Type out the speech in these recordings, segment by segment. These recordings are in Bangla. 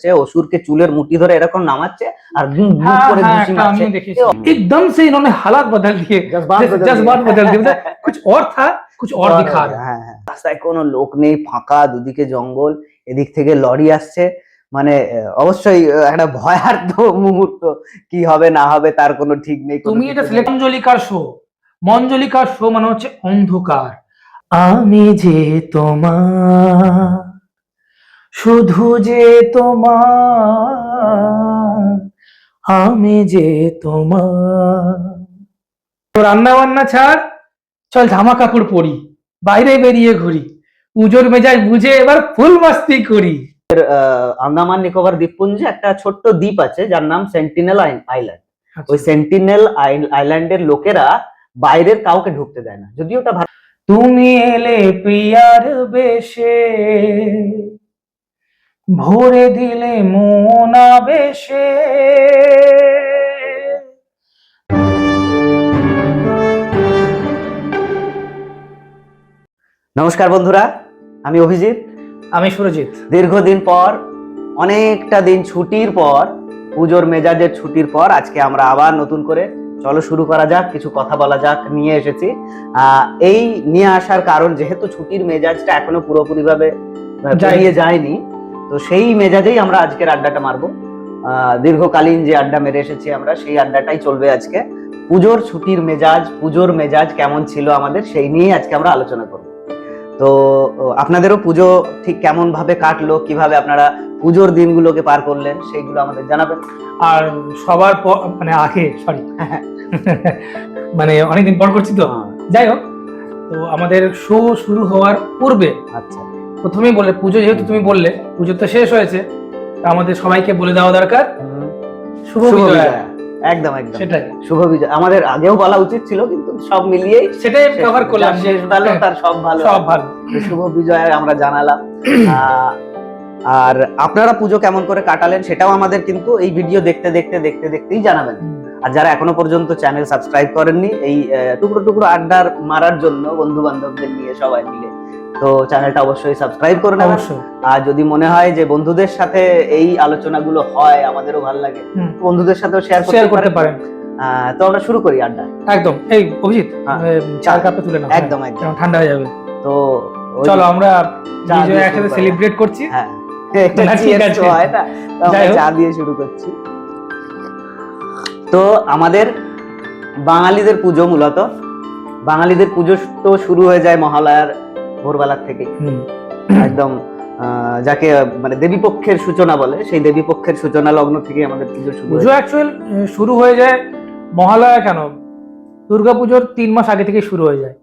असुर के चूलेर मुट्ठी धरे एरकम नामाচ্ছে আর গুম গুম করে ঘুষি মারছে। एकदम से इन्होंने हालात बदल दिए, जज्बात बदल दिए। कुछ और था, कुछ और दिखा रहा है। রাস্তায় কোনো লোক নেই, ফাঁকা, দুদিকে জঙ্গল, এদিক থেকে লরি আসছে। মানে অবশ্যই একটা ভয়ার্থ মুহূর্ত, কি হবে না হবে তার কোনো ঠিক নেই। তুমি এটা সিলেক্ট মঞ্জলিকার শো মানে হচ্ছে অন্ধকার। আমি যে তোমার, শুধু যে তোমার, আমি যে তোমার। তো রান্না বান্না ছাড়, চল জামা কাপড় পরি, বাইরে বেরিয়ে ঘুরি, পুজোর মেজাজ বুঝে এবার ফুল মাস্তি করি। আন্দামান নিকোবর দ্বীপপুঞ্জে একটা ছোট্ট দ্বীপ আছে যার নাম সেন্টিনেল আইল্যান্ড। ওই সেন্টিনেল আইল্যান্ডের লোকেরা বাইরের কাউকে ঢুকতে দেয় না, যদিও ওটা তুমি এলে প্রিয়ার বেশে, ভরে দিলে মন আবেশে। নমস্কার বন্ধুরা, আমি অভিজিৎ। আমি সুরজিৎ। দীর্ঘদিন পর, অনেকটা দিন ছুটির পর, পুজোর মেজাজের ছুটির পর আজকে আমরা আবার নতুন করে চলো শুরু করা যাক, কিছু কথা বলা যাক নিয়ে এসেছি। এই নিয়ে আসার কারণ, যেহেতু ছুটির মেজাজটা এখনো পুরোপুরি ভাবে বেরিয়ে যায়নি, তো সেই মেজাজেই আমরা আজকের আড্ডাটা মারবো। দীর্ঘকালীন যে আড্ডা মেরে এসেছি আমরা, সেই আড্ডাটাই চলবে আজকে। পুজোর ছুটির মেজাজ, পুজোর মেজাজ কেমন ছিল আমাদের, সেই নিয়ে আজকে আমরা আলোচনা করব। তো আপনাদেরও পুজো ঠিক কেমন ভাবে কাটলো, কিভাবে আপনারা পুজোর দিনগুলোকে পার করলেন, সেইগুলো আমাদের জানাবেন। আর সবার মানে আগে মানে অনেকদিন পর করছি তো, যাই হোক, তো আমাদের শো শুরু হওয়ার পূর্বে আচ্ছা প্রথমেই বলে, পুজো যেহেতু তুমি বললে পুজো তো শেষ হয়েছে, আমাদের সবাইকে বলে দেওয়া দরকার শুভ বিজয়া। একদম একদম সেটাই, শুভ বিজয়। আমাদের আগেও বলা উচিত ছিল, কিন্তু সব মিলিয়েই সেটাই কভার করলাম। শেষ ভালো তার সব ভালো, সব ভালো। শুভ বিজয় আমরা জানালাম। আর আপনারা পুজো কেমন করে কাটালেন সেটাও আমাদের কিন্তু এই ভিডিও দেখতেই জানাবেন। আর যারা এখনো পর্যন্ত চ্যানেল সাবস্ক্রাইব করেননি, এই টুকরো টুকরো আড্ডার মারার জন্য বন্ধু বান্ধবদের নিয়ে সবাই মিলে, তো চ্যানেলটা অবশ্যই সাবস্ক্রাইব করে নেবেন। আর যদি মনে হয় যে বন্ধুদের সাথে এই আলোচনাগুলো হয়, আমাদেরও ভালো লাগে, বন্ধুদের সাথেও শেয়ার করতে পারেন। তো আমরা শুরু করি আড্ডা। একদম। এই অভিজিৎ, চার কাপে তুলে নাও। একদম একদম, ঠান্ডা হয়ে যাবে। তো চলো আমরা বিজয় একসাথে সেলিব্রেট করছি। হ্যাঁ, চা দিয়ে শুরু করছি। তো আমাদের বাঙালিদের পুজো, মূলত বাঙালিদের পুজো তো শুরু হয়ে যায় মহালয়ার ভোরবেলার থেকে। একদম যাকে মানে দেবী পক্ষের সূচনা বলে, সেই দেবী পক্ষের সূচনা লগ্ন থেকে আমাদের পুজো শুরু হয়ে যায়। মহালয়া কেন, দুর্গাপুজোর 3 মাস আগে থেকে শুরু হয়ে যায়।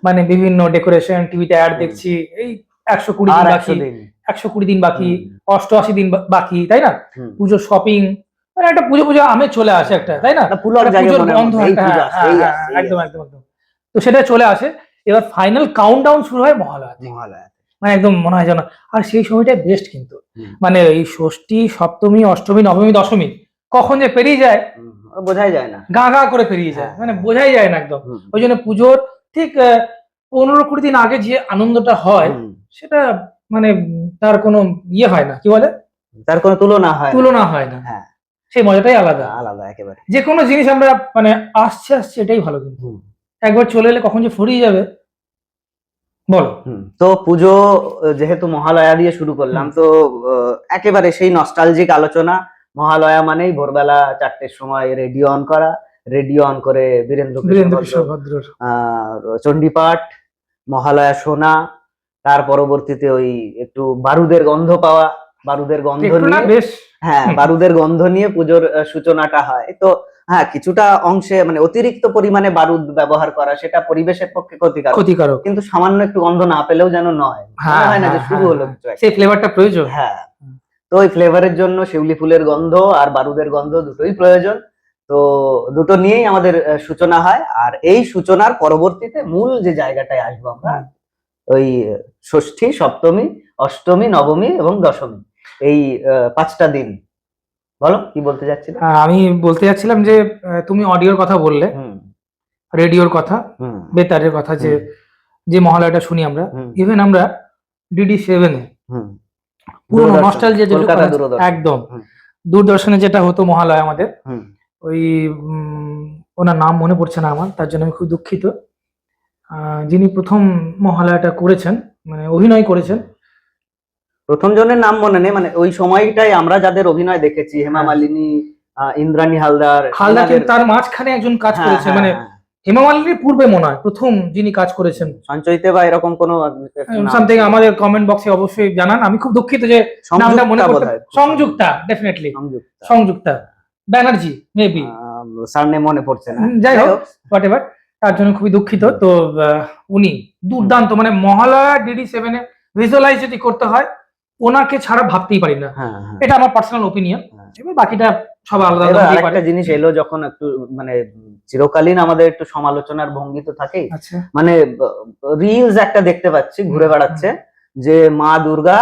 মানে বিভিন্ন ডেকোরেশন, টিভিতে অ্যাড দেখছি, এই 120 দিন বাকি, 88 দিন বাকি, তাই না? পুজো শপিং, মানে একটা পুজো আমেজ চলে আসে একটা, তাই না? পুজোর বন্ধ, একদম একদম একদম। তো সেটা চলে আসে। এবার ফাইনাল কাউন্টডাউন শুরু হয় মহালয়া। মানে একদম মনে হয় যেন, আর সেই সময়টা বেস্ট কিন্তু। মানে এই ষষ্ঠী, সপ্তমী, অষ্টমী, নবমী, দশমী কখন যে পেরিয়ে যায় বোঝাই যায় না, গা গা করে পেরিয়ে যায়, মানে বোঝাই যায় না একদম। ওই জন্য পুজোর ঠিক 15-20 দিন আগে যে আনন্দটা হয়, সেটা মানে তার কোনো ইয়ে হয় না, কি বলে, তার কোনো তুলনা হয় না। হ্যাঁ, সেই মজাটাই আলাদা একেবারে। যে কোনো জিনিস আমরা মানে আসছে এটাই ভালো, কিন্তু একবার চলে এলে কখন যে ফুরিয়ে যাবে বলো। তো পুজো যেহেতু মহালয়া দিয়ে শুরু করলাম, তো একেবারে সেই নস্টালজিক আলোচনা। মহালয়া মানেই ভোরবেলা 4টের সময় রেডিও অন করে বীরেন্দ্র কিশোর ভদ্রর চণ্ডীপাঠ, মহালয়া শোনা, তার পরবর্তীতে ওই একটু বারুদের গন্ধ পাওয়া, বারুদের গন্ধ নিয়ে পুজোর সূচনাটা হয়। তো হ্যাঁ, কিছুটা অংশে মানে অতিরিক্ত পরিমাণে বারুদ ব্যবহার করা, সেটা পরিবেশের পক্ষে ক্ষতিকারক, কিন্তু সামান্য একটু গন্ধ না পেলেও যেন নয়, হয় না যে শুরু হলো, সেই ফ্লেভারটা প্রয়োজন। হ্যাঁ, তো ওই ফ্লেভারের জন্য শিউলি ফুলের গন্ধ আর বারুদের গন্ধ দুটোই প্রয়োজন। তো দুটো নিয়েই আমাদের সূচনা হয়। আর এই সূচনার পরবর্তীতে মূল যে জায়গাটায় আসবো আমরা, ওই ষষ্ঠী, সপ্তমী, অষ্টমী, নবমী এবং দশমী, এই 5টা দিন। বলো কি বলতে যাচ্ছিলে? আমি বলতে যাচ্ছিলাম যে তুমি অডিওর কথা বললে, রেডিওর কথা, বেতারের কথা, যে মহালয়াটা শুনি আমরা। ইভেন আমরা DD7-এ পুরনো দূরদর্শন, নস্টালজিয়া যেগুলো কলকাতা করা- দূরদর্শন। একদম হুম। দূরদর্শনে যেটা হতো মহালয়া আমাদের, হুম। ওই ওনার নাম মনে পড়ছে না আমার, তার জন্য আমি খুব দুঃখিত। যিনি প্রথম মহালয়াটা করেছেন, মানে অভিনয় করেছেন, প্রথম জনের নাম মনে নেই, মানে ওই সময়টাই আমরা যাদের অভিনয় দেখেছি, হেমা হ্যাঁ। মালিনী, ইন্দ্রাণী হালদার, হালদা এনাদের- কিন্তু তার মাঝখানে একজন কাজ হ্যাঁ, করেছে, হ্যাঁ, মানে হ্যাঁ। হেমা মালিনীর পূর্বে মনে হয় প্রথম যিনি কাজ করেছেন। সঞ্চয়িতে বা এরকম কোনো একটা নাম সামথিং ছিল। আমাদের কমেন্ট বক্সে অবশ্যই জানান, আমি খুব দুঃখিত যে নামটা মনে করতে। বোধহয়। Sanjukta, definitely Sanjukta. Sanjukta Banerjee maybe, surname মনে পড়ছে না। যাই হোক হোয়াট এভার, তার জন্য খুবই দুঃখিত। তো উনি দুর্দান্ত, মানে মহালয়া DD7 এ ভিজুয়ালাইজ যদি করতে হয় ওনাকে ছাড়া ভাবতেই পারি না, হ্যাঁ, হ্যাঁ। এটা আমার পার্সোনাল ওপিনিয়ন। এবার বাকিটা সব আলাদা এবার আলাদা হতেই পারে। আরেকটা জিনিস এলো, যখন একটু মানে চিরকালীন আমাদের একটু সমালোচনার ভঙ্গি তো থাকেই, আচ্ছা, মানে রিলস একটা দেখতে পাচ্ছি ঘুরে বেড়াচ্ছে যে মা দুর্গা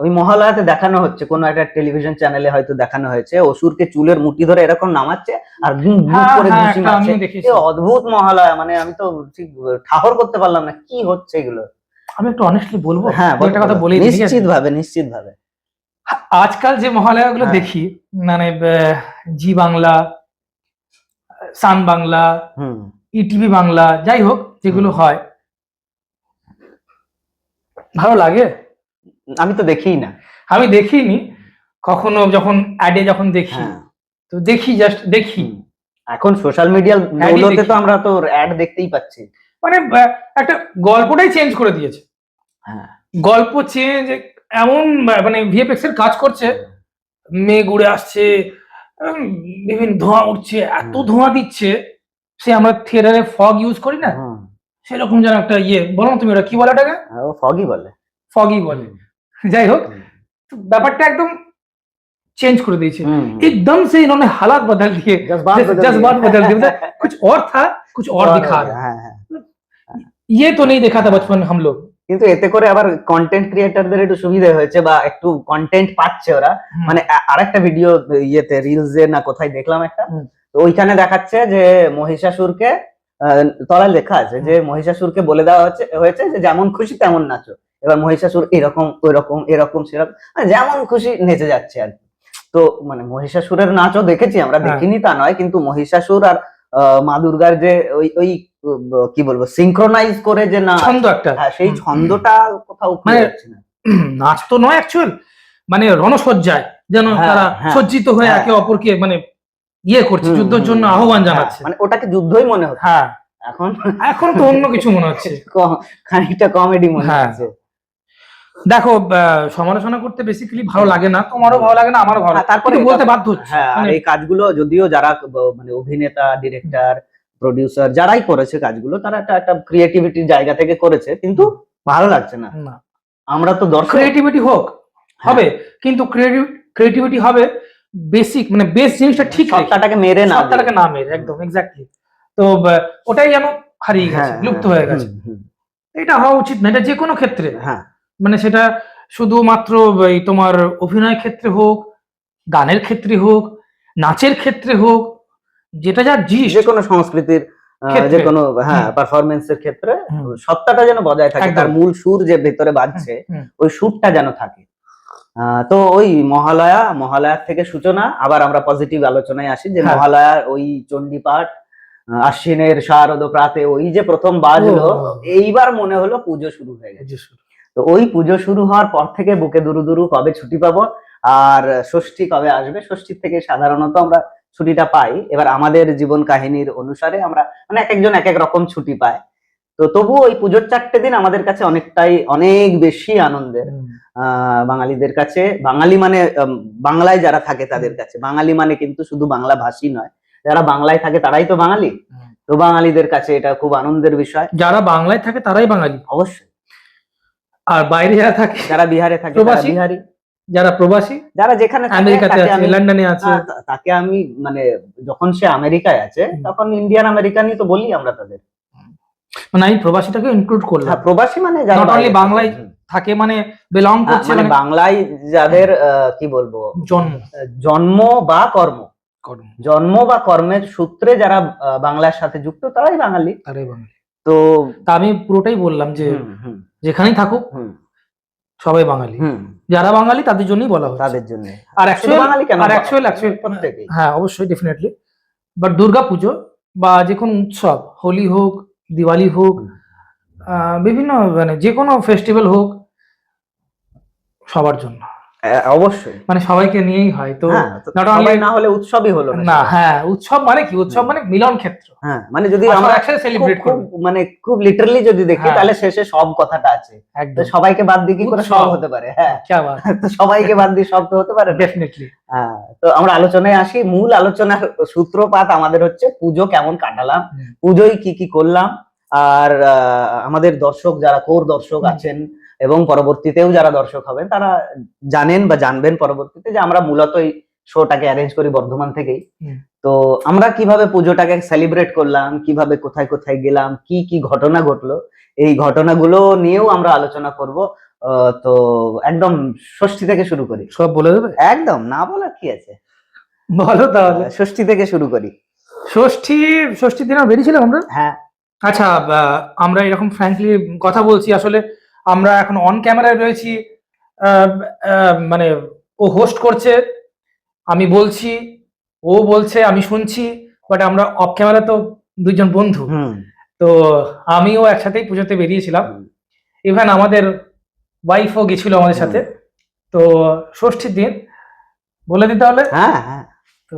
ওই মহালয়াতে দেখানো হচ্ছে, কোনো একটা টেলিভিশন চ্যানেলে হয়তো দেখানো হয়েছে, অসুরকে চুলের মুঠি ধরে এরকম নামাচ্ছে আর গুম গুম হ্যাঁ করে হ্যাঁ, ঘুষি একটা মারছে। আমিও দেখেছি। এ অদ্ভুত মহালয়া, মানে আমি তো ঠিক ঠাহর করতে পারলাম না কি হচ্ছে এগুলো। আমি একটু অনেস্টলি বলবো, হ্যাঁ, একটা কথা বলি, নিশ্চিত ভাবে, নিশ্চিত ভাবে। আজকাল যে মহালয়া গুলো হ্যাঁ। দেখি, মানে জি বাংলা, সান বাংলা, হুম। ইটিভি বাংলা, যাই হোক যেগুলো হয়, ভালো লাগে? আমি তো দেখিই না। আমি দেখিনি কখনো, যখন অ্যাডে যখন দেখি হ্যাঁ। তো দেখি, জাস্ট দেখি। এখন সোশ্যাল মিডিয়ার Ad-ই দৌলতে দেখি। তো আমরা তো অ্যাড দেখতেই পাচ্ছি। মানে একটা গল্পটাই চেঞ্জ করে দিয়েছে, হ্যাঁ। গল্প চেঞ্জ, এমন মানে ভিএফএক্স এর কাজ করছে, মেঘ উড়ে আসছে, উম, বিভিন্ন ধোঁয়া উঠছে, এত ধোঁয়া দিচ্ছে, সে আমরা থিয়েটারে ফগ ইউজ করি না, হুম। সেরকম যেন একটা ইয়ে, বলো না তুমি ওটা কি বলে, ওটাকে ও ফগই বলে। ফগই বলে। যাই হোক, তো ব্যাপারটা একদম চেंज कर दीजिए, एकदम से इन्होंने हालात बदल दिए, जज्बात बदल दिए, मतलब कुछ और था, कुछ और दिखा रहा है, ये तो नहीं देखा था बचपन हम लोग। কিন্তু এতে করে আবার কন্টেন্ট ক্রিয়েটরদের একটু সুবিধা হয়েছে, বা একটু কন্টেন্ট পাচ্ছে ওরা। মানে আরেকটা ভিডিও ইয়েতে রিলসে না কোথায় দেখলাম একটা, তো ওইখানে দেখাচ্ছে যে মহিষাসুরকে, তলায় লেখা আছে যে মহিষাসুরকে বলে দেওয়া হয়েছে যে যেমন খুশি তেমন নাচো। এবার মহিষাসুর এরকম ওইরকম এরকম সেরকম, যেমন খুশি নেচে যাচ্ছে আর কি। তো মানে মহিষাসুরের নাচও দেখেছি আমরা, দেখিনি তা নয়, কিন্তু মহিষাসুর আর মা দুর্গার যে ওই ওই কি বলবো সিনক্রোনাইজ করে যে না ছন্দ একটা, সেই ছন্দটা কোথাও মানে যাচ্ছে না। নাচ তো নয় অ্যাকচুয়াল, মানে রণসজ্জায় যেন তারা সজ্জিত হয়ে একে অপরকে মানে ইয়ে করছে, যুদ্ধের জন্য আহ্বান জানাচ্ছে, মানে ওটাকে যুদ্ধই মনে হচ্ছে। হ্যাঁ, এখন এখন তো অন্য কিছু মনে হচ্ছে, খানিকটা কমেডি মনে হচ্ছে। দেখো, সমালোচনা করতে বেসিক্যালি ভালো লাগে না, তোমারও ভালো লাগে না, আমারও ভালো, তারপরে বলতে বাধ্য হচ্ছে। হ্যাঁ, আর এই কাজগুলো যদিও যারা মানে অভিনেতা, ডিরেক্টর, প্রোডিউসার যারাই করেছে কাজগুলো, তারা একটা ক্রিয়েটিভিটির জায়গা থেকে করেছে, কিন্তু ভালো লাগছে না। আমরা তো দর্শক। ক্রিয়েটিভিটি হোক হবে, কিন্তু ক্রিয়েটিভিটি হবে বেসিক, মানে বেস জিনিসটা ঠিক, সত্তাটাকে মেরে না, সত্তাটাকে না মেরে, একদম এক্স্যাক্টলি। তো ওটাই যেন হারিয়ে গেছে, লুপ্ত হয়ে গেছে। এটা হওয়া উচিত না, এটা যে কোনো ক্ষেত্রে। হ্যাঁ, মানে সেটা শুধুমাত্র এই তোমার অভিনয় ক্ষেত্রে হোক, গানের ক্ষেত্রে হোক, নাচের ক্ষেত্রে হোক, যেটা যা জিনিস, যে কোনো সংস্কৃতির যে কোনো পারফরমেন্সের ক্ষেত্রে সত্তাটা যেন বজায় থাকে, তার মূল সুর যে ভেতরে বাজছে ওই সুরটা যেন থাকে। তো ওই মহালয়া থেকে সূচনা, আবার আমরা পজিটিভ আলোচনায় আসি যে মহালয়ার ওই চণ্ডীপাঠ, আশ্বিনের শারদ প্রাতে ওই যে প্রথম বাজলো, এইবার মনে হলো পুজো শুরু হয়ে গেছে। তো ওই পুজো শুরু হওয়ার পর থেকে বুকে দুরু দুরু কবে ছুটি পাবো, আর ষষ্ঠী কবে আসবে, ষষ্ঠীর থেকে সাধারণত আমরা ছুটিটা পাই। এবার আমাদের জীবন কাহিনীর অনুসারে আমরা মানে এক একজন এক এক রকম ছুটি পায়, তো তবুও ওই পুজোর 4টে দিন আমাদের কাছে অনেক বেশি আনন্দের। বাঙালিদের কাছে, বাঙালি মানে বাংলায় যারা থাকে তাদের কাছে বাঙালি মানে কিন্তু শুধু বাংলা ভাষী নয়, যারা বাংলায় থাকে তারাই তো বাঙালি। তো বাঙালিদের কাছে এটা খুব আনন্দের বিষয়। যারা বাংলায় থাকে তারাই বাঙালি অবশ্যই, আর বাইরে যারা থাকে, যারা বিহারে থাকে তারা বিহারি, যারা প্রবাসী, যারা যেখানে আমেরিকাতে আছে, লন্ডনে আছে, তাকে আমি মানে যখন সে আমেরিকায় আছে তখন ইন্ডিয়ান আমেরিকানই তো বলি আমরা তাদের। মানে আমি প্রবাসীটাকে ইনক্লুড করলাম। প্রবাসী মানে যারা নট অনলি বাংলায় থাকে, মানে বিলং করছে, মানে বাংলায় যাদের কি বলবো জন্ম বা কর্মের সূত্রে যারা বাংলার সাথে যুক্ত তারাই বাঙালি। তো আমি পুরোটাই বললাম যে যেখানেই থাকুক সবাই বাঙালি, যারা বাঙালি তাদের জন্যই বলা হচ্ছে, তাদের জন্য। আর অ্যাকচুয়াল হ্যাঁ অবশ্যই ডেফিনেটলি। বাট দুর্গা পুজো বা যে কোনো উৎসব, হোলি হোক, দিওয়ালি হোক, বিভিন্ন মানে যে কোনো ফেস্টিভ্যাল হোক, সবার জন্য অবশ্যই, মানে সবাইকে নিয়েই হয়। তো সবাই না হলে উৎসবই হলো না। হ্যাঁ, উৎসব মানে কি? উৎসব মানে মিলন ক্ষেত্র। হ্যাঁ, মানে যদি আমরা একসাথে সেলিব্রেট করব, মানে খুব লিটারালি যদি দেখি তাহলে শেষে সব কথাটা আছে। তো সবাইকে বাদ দিয়ে কি করে সব হতে পারে? হ্যাঁ, কি বাত, তো সবাইকে বাদ দিয়ে সব তো হতে পারে ডেফিনেটলি। হ্যাঁ, তো আমরা আলোচনায় আসি। মূল আলোচনার সূত্রপাত আমাদের হচ্ছে পুজো কেমন কাটালাম, পুজোয় কি কি করলাম, আর আমাদের দর্শক যারা কোর দর্শক আছেন এবং পরবর্তীতেও যারা দর্শক হবেন তারা জানেন বা জানবেন পরবর্তীতে যে আমরা মূলত এই শোটাকে অ্যারেঞ্জ করি বর্ধমান থেকেই। তো আমরা কিভাবে পুজোটাকে সেলিব্রেট করলাম, কিভাবে কোথায় কোথায় গেলাম, কি কি ঘটনা ঘটলো, এই ঘটনাগুলো নিয়েও আমরা আলোচনা করব। তো একদম ষষ্ঠী থেকে শুরু করি। সব বলে দেবে? একদম, না বলার কি আছে, বলো তাহলে। ষষ্ঠী থেকে শুরু করি। ষষ্ঠীর দিন বেরিয়েছিলাম আমরা। হ্যাঁ, আচ্ছা, আমরা এরকম ফ্র্যাঙ্কলি কথা বলছি, আসলে আমরা এখন অন ক্যামেরায় রয়েছি, মানে ও হোস্ট করছে, আমি বলছি, ও বলছে, আমি শুনছি, বাট আমরা অফ ক্যামেরা তো দুইজন বন্ধু। তো আমিও একসাথেই পুজোতে বেরিয়েছিলাম, ইভেন আমাদের ওয়াইফও গেছিল আমাদের সাথে। তো ষষ্ঠীর দিন বলে দিতে হলে, হ্যাঁ হ্যাঁ, তো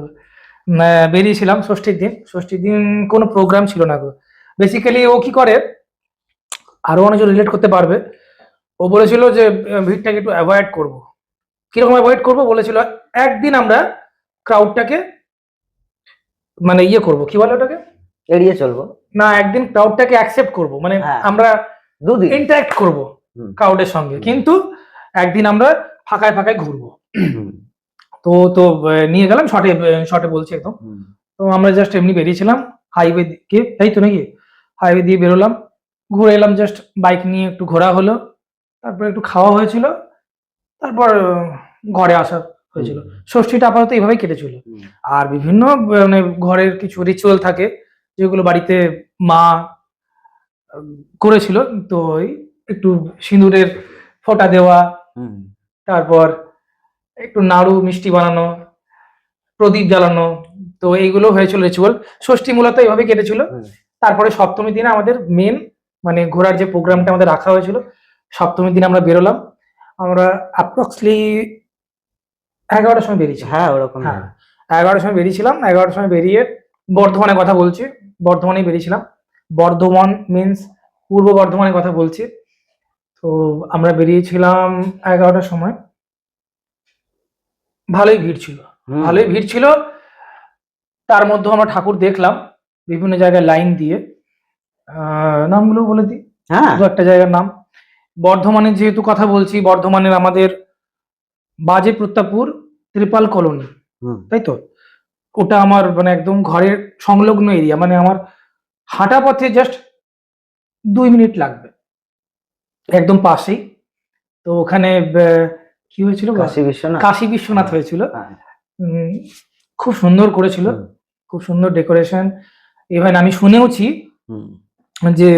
বেরিয়েছিলাম ষষ্ঠীর দিন। ষষ্ঠীর দিন কোনো প্রোগ্রাম ছিল না গো। বেসিক্যালি ও কি করে, আরো অনেকজন রিলেট করতে পারবে, ও বলেছিল যে ভিড়টাকে একটু অ্যাভয়েড করব। কিরকম অ্যাভয়েড করব বলেছিল, একদিন আমরা ক্রাউডটাকে মানে ইয়ে করব, কি বলে ওটাকে, এড়িয়ে চলবো না, একদিন ক্রাউডটাকে অ্যাকসেপ্ট করব, মানে আমরা দুদিন ইন্টারঅ্যাক্ট করব ক্রাউডের সঙ্গে, কিন্তু একদিন আমরা ফাঁকায় ফাঁকায় ঘুরবো। তো তো নিয়ে গেলাম শর্টে বলছি একদম। তো আমরা জাস্ট এমনি বেরিয়েছিলাম হাইওয়ে দিকে, তাই তো নাকি, হাইওয়ে দিয়ে বেরোলাম, ঘুরে এলাম, জাস্ট বাইক নিয়ে একটু ঘোরা হলো, তারপর একটু খাওয়া হয়েছিল, তারপর ঘরে আসা হয়েছিল। ষষ্ঠীটা আপাতত এইভাবেই কেটেছিল। আর বিভিন্ন মানে ঘরের কিছু রিচুয়াল থাকে যেগুলো বাড়িতে মা করেছিল। তো একটু সিঁদুরের ফোঁটা দেওয়া, তারপর একটু নাড়ু মিষ্টি বানানো, প্রদীপ জ্বালানো, তো এইগুলো হয়েছিল রিচুয়াল। ষষ্ঠী মূলত এইভাবে কেটেছিল। তারপরে সপ্তমীর দিনে আমাদের মেন মানে ঘোরার যে প্রোগ্রামটা আমাদের রাখা হয়েছিল, সপ্তমীর দিন আমরা বেরোলাম। আমরা অ্যাপ্রক্সলি 11টার সময় বেরিয়েছি। হ্যাঁ, ওরকম। হ্যাঁ, 11টার সময় বেরিয়েছিলাম। 11টার সময় বেরিয়ে বর্ধমানের কথা বলছি, বর্ধমানেই বেরিয়েছিলাম। বর্ধমান মিন্স পূর্ব বর্ধমানের কথা বলছি। তো আমরা বেরিয়েছিলাম 11টার সময়। ভালোই ভিড় ছিল। তার মধ্যে আমরা ঠাকুর দেখলাম বিভিন্ন জায়গায় লাইন দিয়ে। নামগুলো বলে দিই, দু একটা জায়গার নাম। বর্ধমানের যেহেতু কথা বলছি, বর্ধমানের আমাদের বাজে প্রতাপপুর ত্রিপাল কলোনি, তাই তো, ওটা আমার মানে একদম ঘরের সংলগ্ন এরিয়া, মানে আমার হাঁটা পথে জাস্ট 2 মিনিট লাগবে, একদম পাশেই। তো ওখানে কি হয়েছিল, কাশী বিশ্বনাথ হয়েছিল। খুব সুন্দর করেছিল, খুব সুন্দর ডেকোরেশন। ইভেন আমি শুনেওছি যে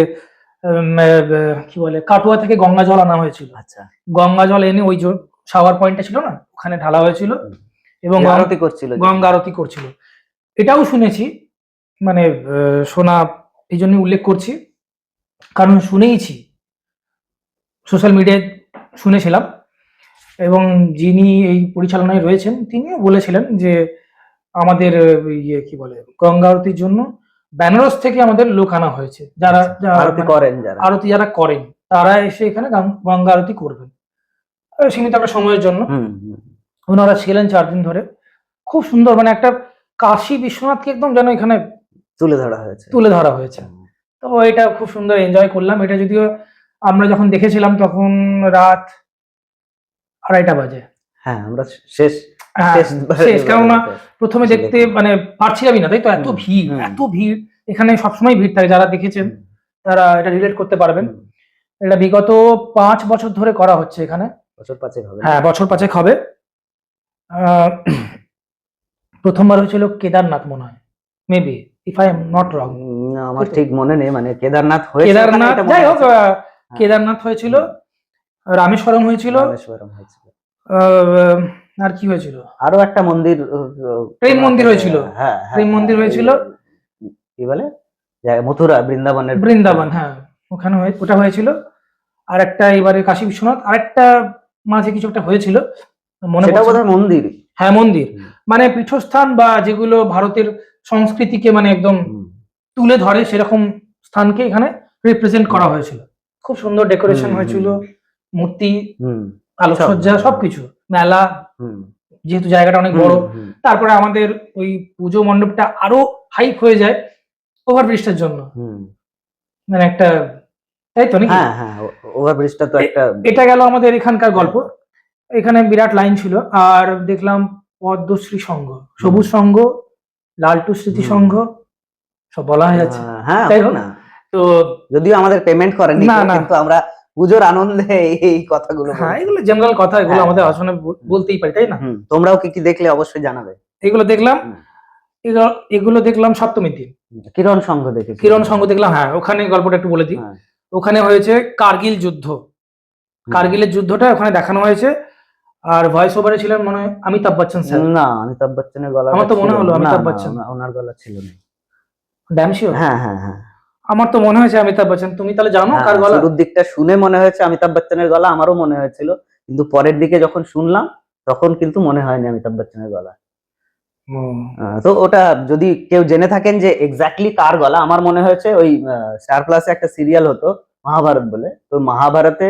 কি বলে, কাটুয়া থেকে গঙ্গা জল আনা হয়েছিল। আচ্ছা, গঙ্গা জল এনে ওই যে শাওয়ার পয়েন্টটা ছিল না, ওখানে ঢালা হয়েছিল এবং গঙ্গা আরতি করছিল। এটাও শুনেছি, মানে শোনা, এই জন্য উল্লেখ করছি কারণ শুনেইছি, সোশ্যাল মিডিয়ায় শুনেছিলাম। এবং যিনি এই পরিচালনায় রয়েছেন তিনিও বলেছিলেন যে আমাদের ইয়ে কি বলে, গঙ্গা আরতির জন্য বেনারস থেকে আমাদের লোক আনা হয়েছে, যারা আরতি যারা করেন তারা এসে এখানে গঙ্গা আরতি করবেন সীমিত একটা সময়ের জন্য। ওনারা ছিলেন 4 দিন ধরে। খুব সুন্দর, মানে একটা কাশী বিশ্বনাথকে একদম যেন এখানে তুলে ধরা হয়েছে। তো এটা খুব সুন্দর এনজয় করলাম। এটা যদিও আমরা যখন দেখেছিলাম তখন রাত 2:30 বাজে। হ্যাঁ, আমরা শেষ, কেননা প্রথমে দেখতে মানে পারছিলামই না, তাই তো, এত ভিড় এখানে সবসময় ভিড় থাকে। যারা দেখেছেন তারা এটা রিলেট করতে পারবেন। এটা বিগত 5 বছর ধরে করা হচ্ছে এখানে। বছর 5 হবে। হ্যাঁ, বছর 5 হবে। প্রথমবার হয়েছিল কেদারনাথ মনে হয়, maybe, if I am not wrong. আমার ঠিক মনে নেই, মানে কেদারনাথ, যাই হোক কেদারনাথ হয়েছিল। রামেশ্বরম হয়েছিল, রামেশ্বরম হয়েছিল, আর কি হয়েছিল, আরো একটা মন্দির, প্রেম মন্দির হয়েছিল, হ্যাঁ প্রেম মন্দির হয়েছিল, কি বলে মথুরা, বৃন্দাবনের বৃন্দাবন, হ্যাঁ ওখানে ওটা হয়েছিল। আর একটা এবারে কাশী বিশ্বনাথ, আরেকটা মাঝে কিছু একটা হয়েছিল, মনে সেটা বোধহয় মন্দির। হ্যাঁ মন্দির, মানে পীঠস্থান বা যেগুলো ভারতের সংস্কৃতিকে মানে একদম তুলে ধরে সেরকম স্থানকে এখানে রিপ্রেজেন্ট করা হয়েছিল। খুব সুন্দর ডেকোরেশন হয়েছিল, মূর্তি, আলোকসজ্জা, সবকিছু, মেলা, যেহেতু জায়গাটা অনেক বড়। তারপরে আমাদের ওই পুজো মণ্ডপটা আরো হাইপ হয়ে যায় ওভারব্রিজটার জন্য, মানে একটা, তাই তো নাকি? হ্যাঁ হ্যাঁ, ওভারব্রিজটা তো একটা। এটা গেল আমাদের এখানকার গল্প। এখানে বিরাট লাইন ছিল। আর দেখলাম পদ্মশ্রী সংঘ, সবুজ সংঘ, লালটু স্মৃতি সংঘ, সব বলা হয়ে যাচ্ছে। হ্যাঁ, তাই হোক না, তো যদিও আমাদের পেমেন্ট করেনি, কিন্তু আমরা পুজোর আনন্দে এই কথাগুলো, হ্যাঁ এগুলো জেনারেল কথা, এগুলো আমাদের আসলে বলতেই পারি, তাই না? তোমরাও কি কি দেখলে অবশ্যই জানাবে। এগুলো দেখলাম, এগুলো দেখলাম সপ্তমীর দিন। কিরণ সংঘ দেখেছি, কিরণ সংঘ দেখলাম, হ্যাঁ ওখানে গল্পটা একটু বলে দিই। ওখানে হয়েছে কার্গিল যুদ্ধ, কার্গিলের যুদ্ধটা ওখানে দেখানো হয়েছে। আর ভয়েস ওভারে ছিলেন মনে হয় অমিতাভ বচ্চন স্যার। না, অমিতাভ বচ্চনের গলা, আমার তো মনে হলো অমিতাভ বচ্চন, ওনার গলা ছিল না। Damn sure? হ্যাঁ হ্যাঁ হ্যাঁ, আমার তো মনে হয়েছে অমিতাভ বচ্চন। তুমি তাহলে জানো কার গলা? শুরুর দিকটা শুনে মনে হয়েছে অমিতাভ বচ্চনের গলা, আমারও মনে হয়েছিল, কিন্তু পরের দিকে যখন শুনলাম তখন কিন্তু মনে হয়নি অমিতাভ বচ্চনের গলা। তো ওটা যদি কেউ জেনে থাকেন যে এক্স্যাক্টলি কার গলা, আমার মনে হয়েছে ওই স্টার প্লাসে একটা সিরিয়াল হতো মহাভারত বলে, তো মহাভারতে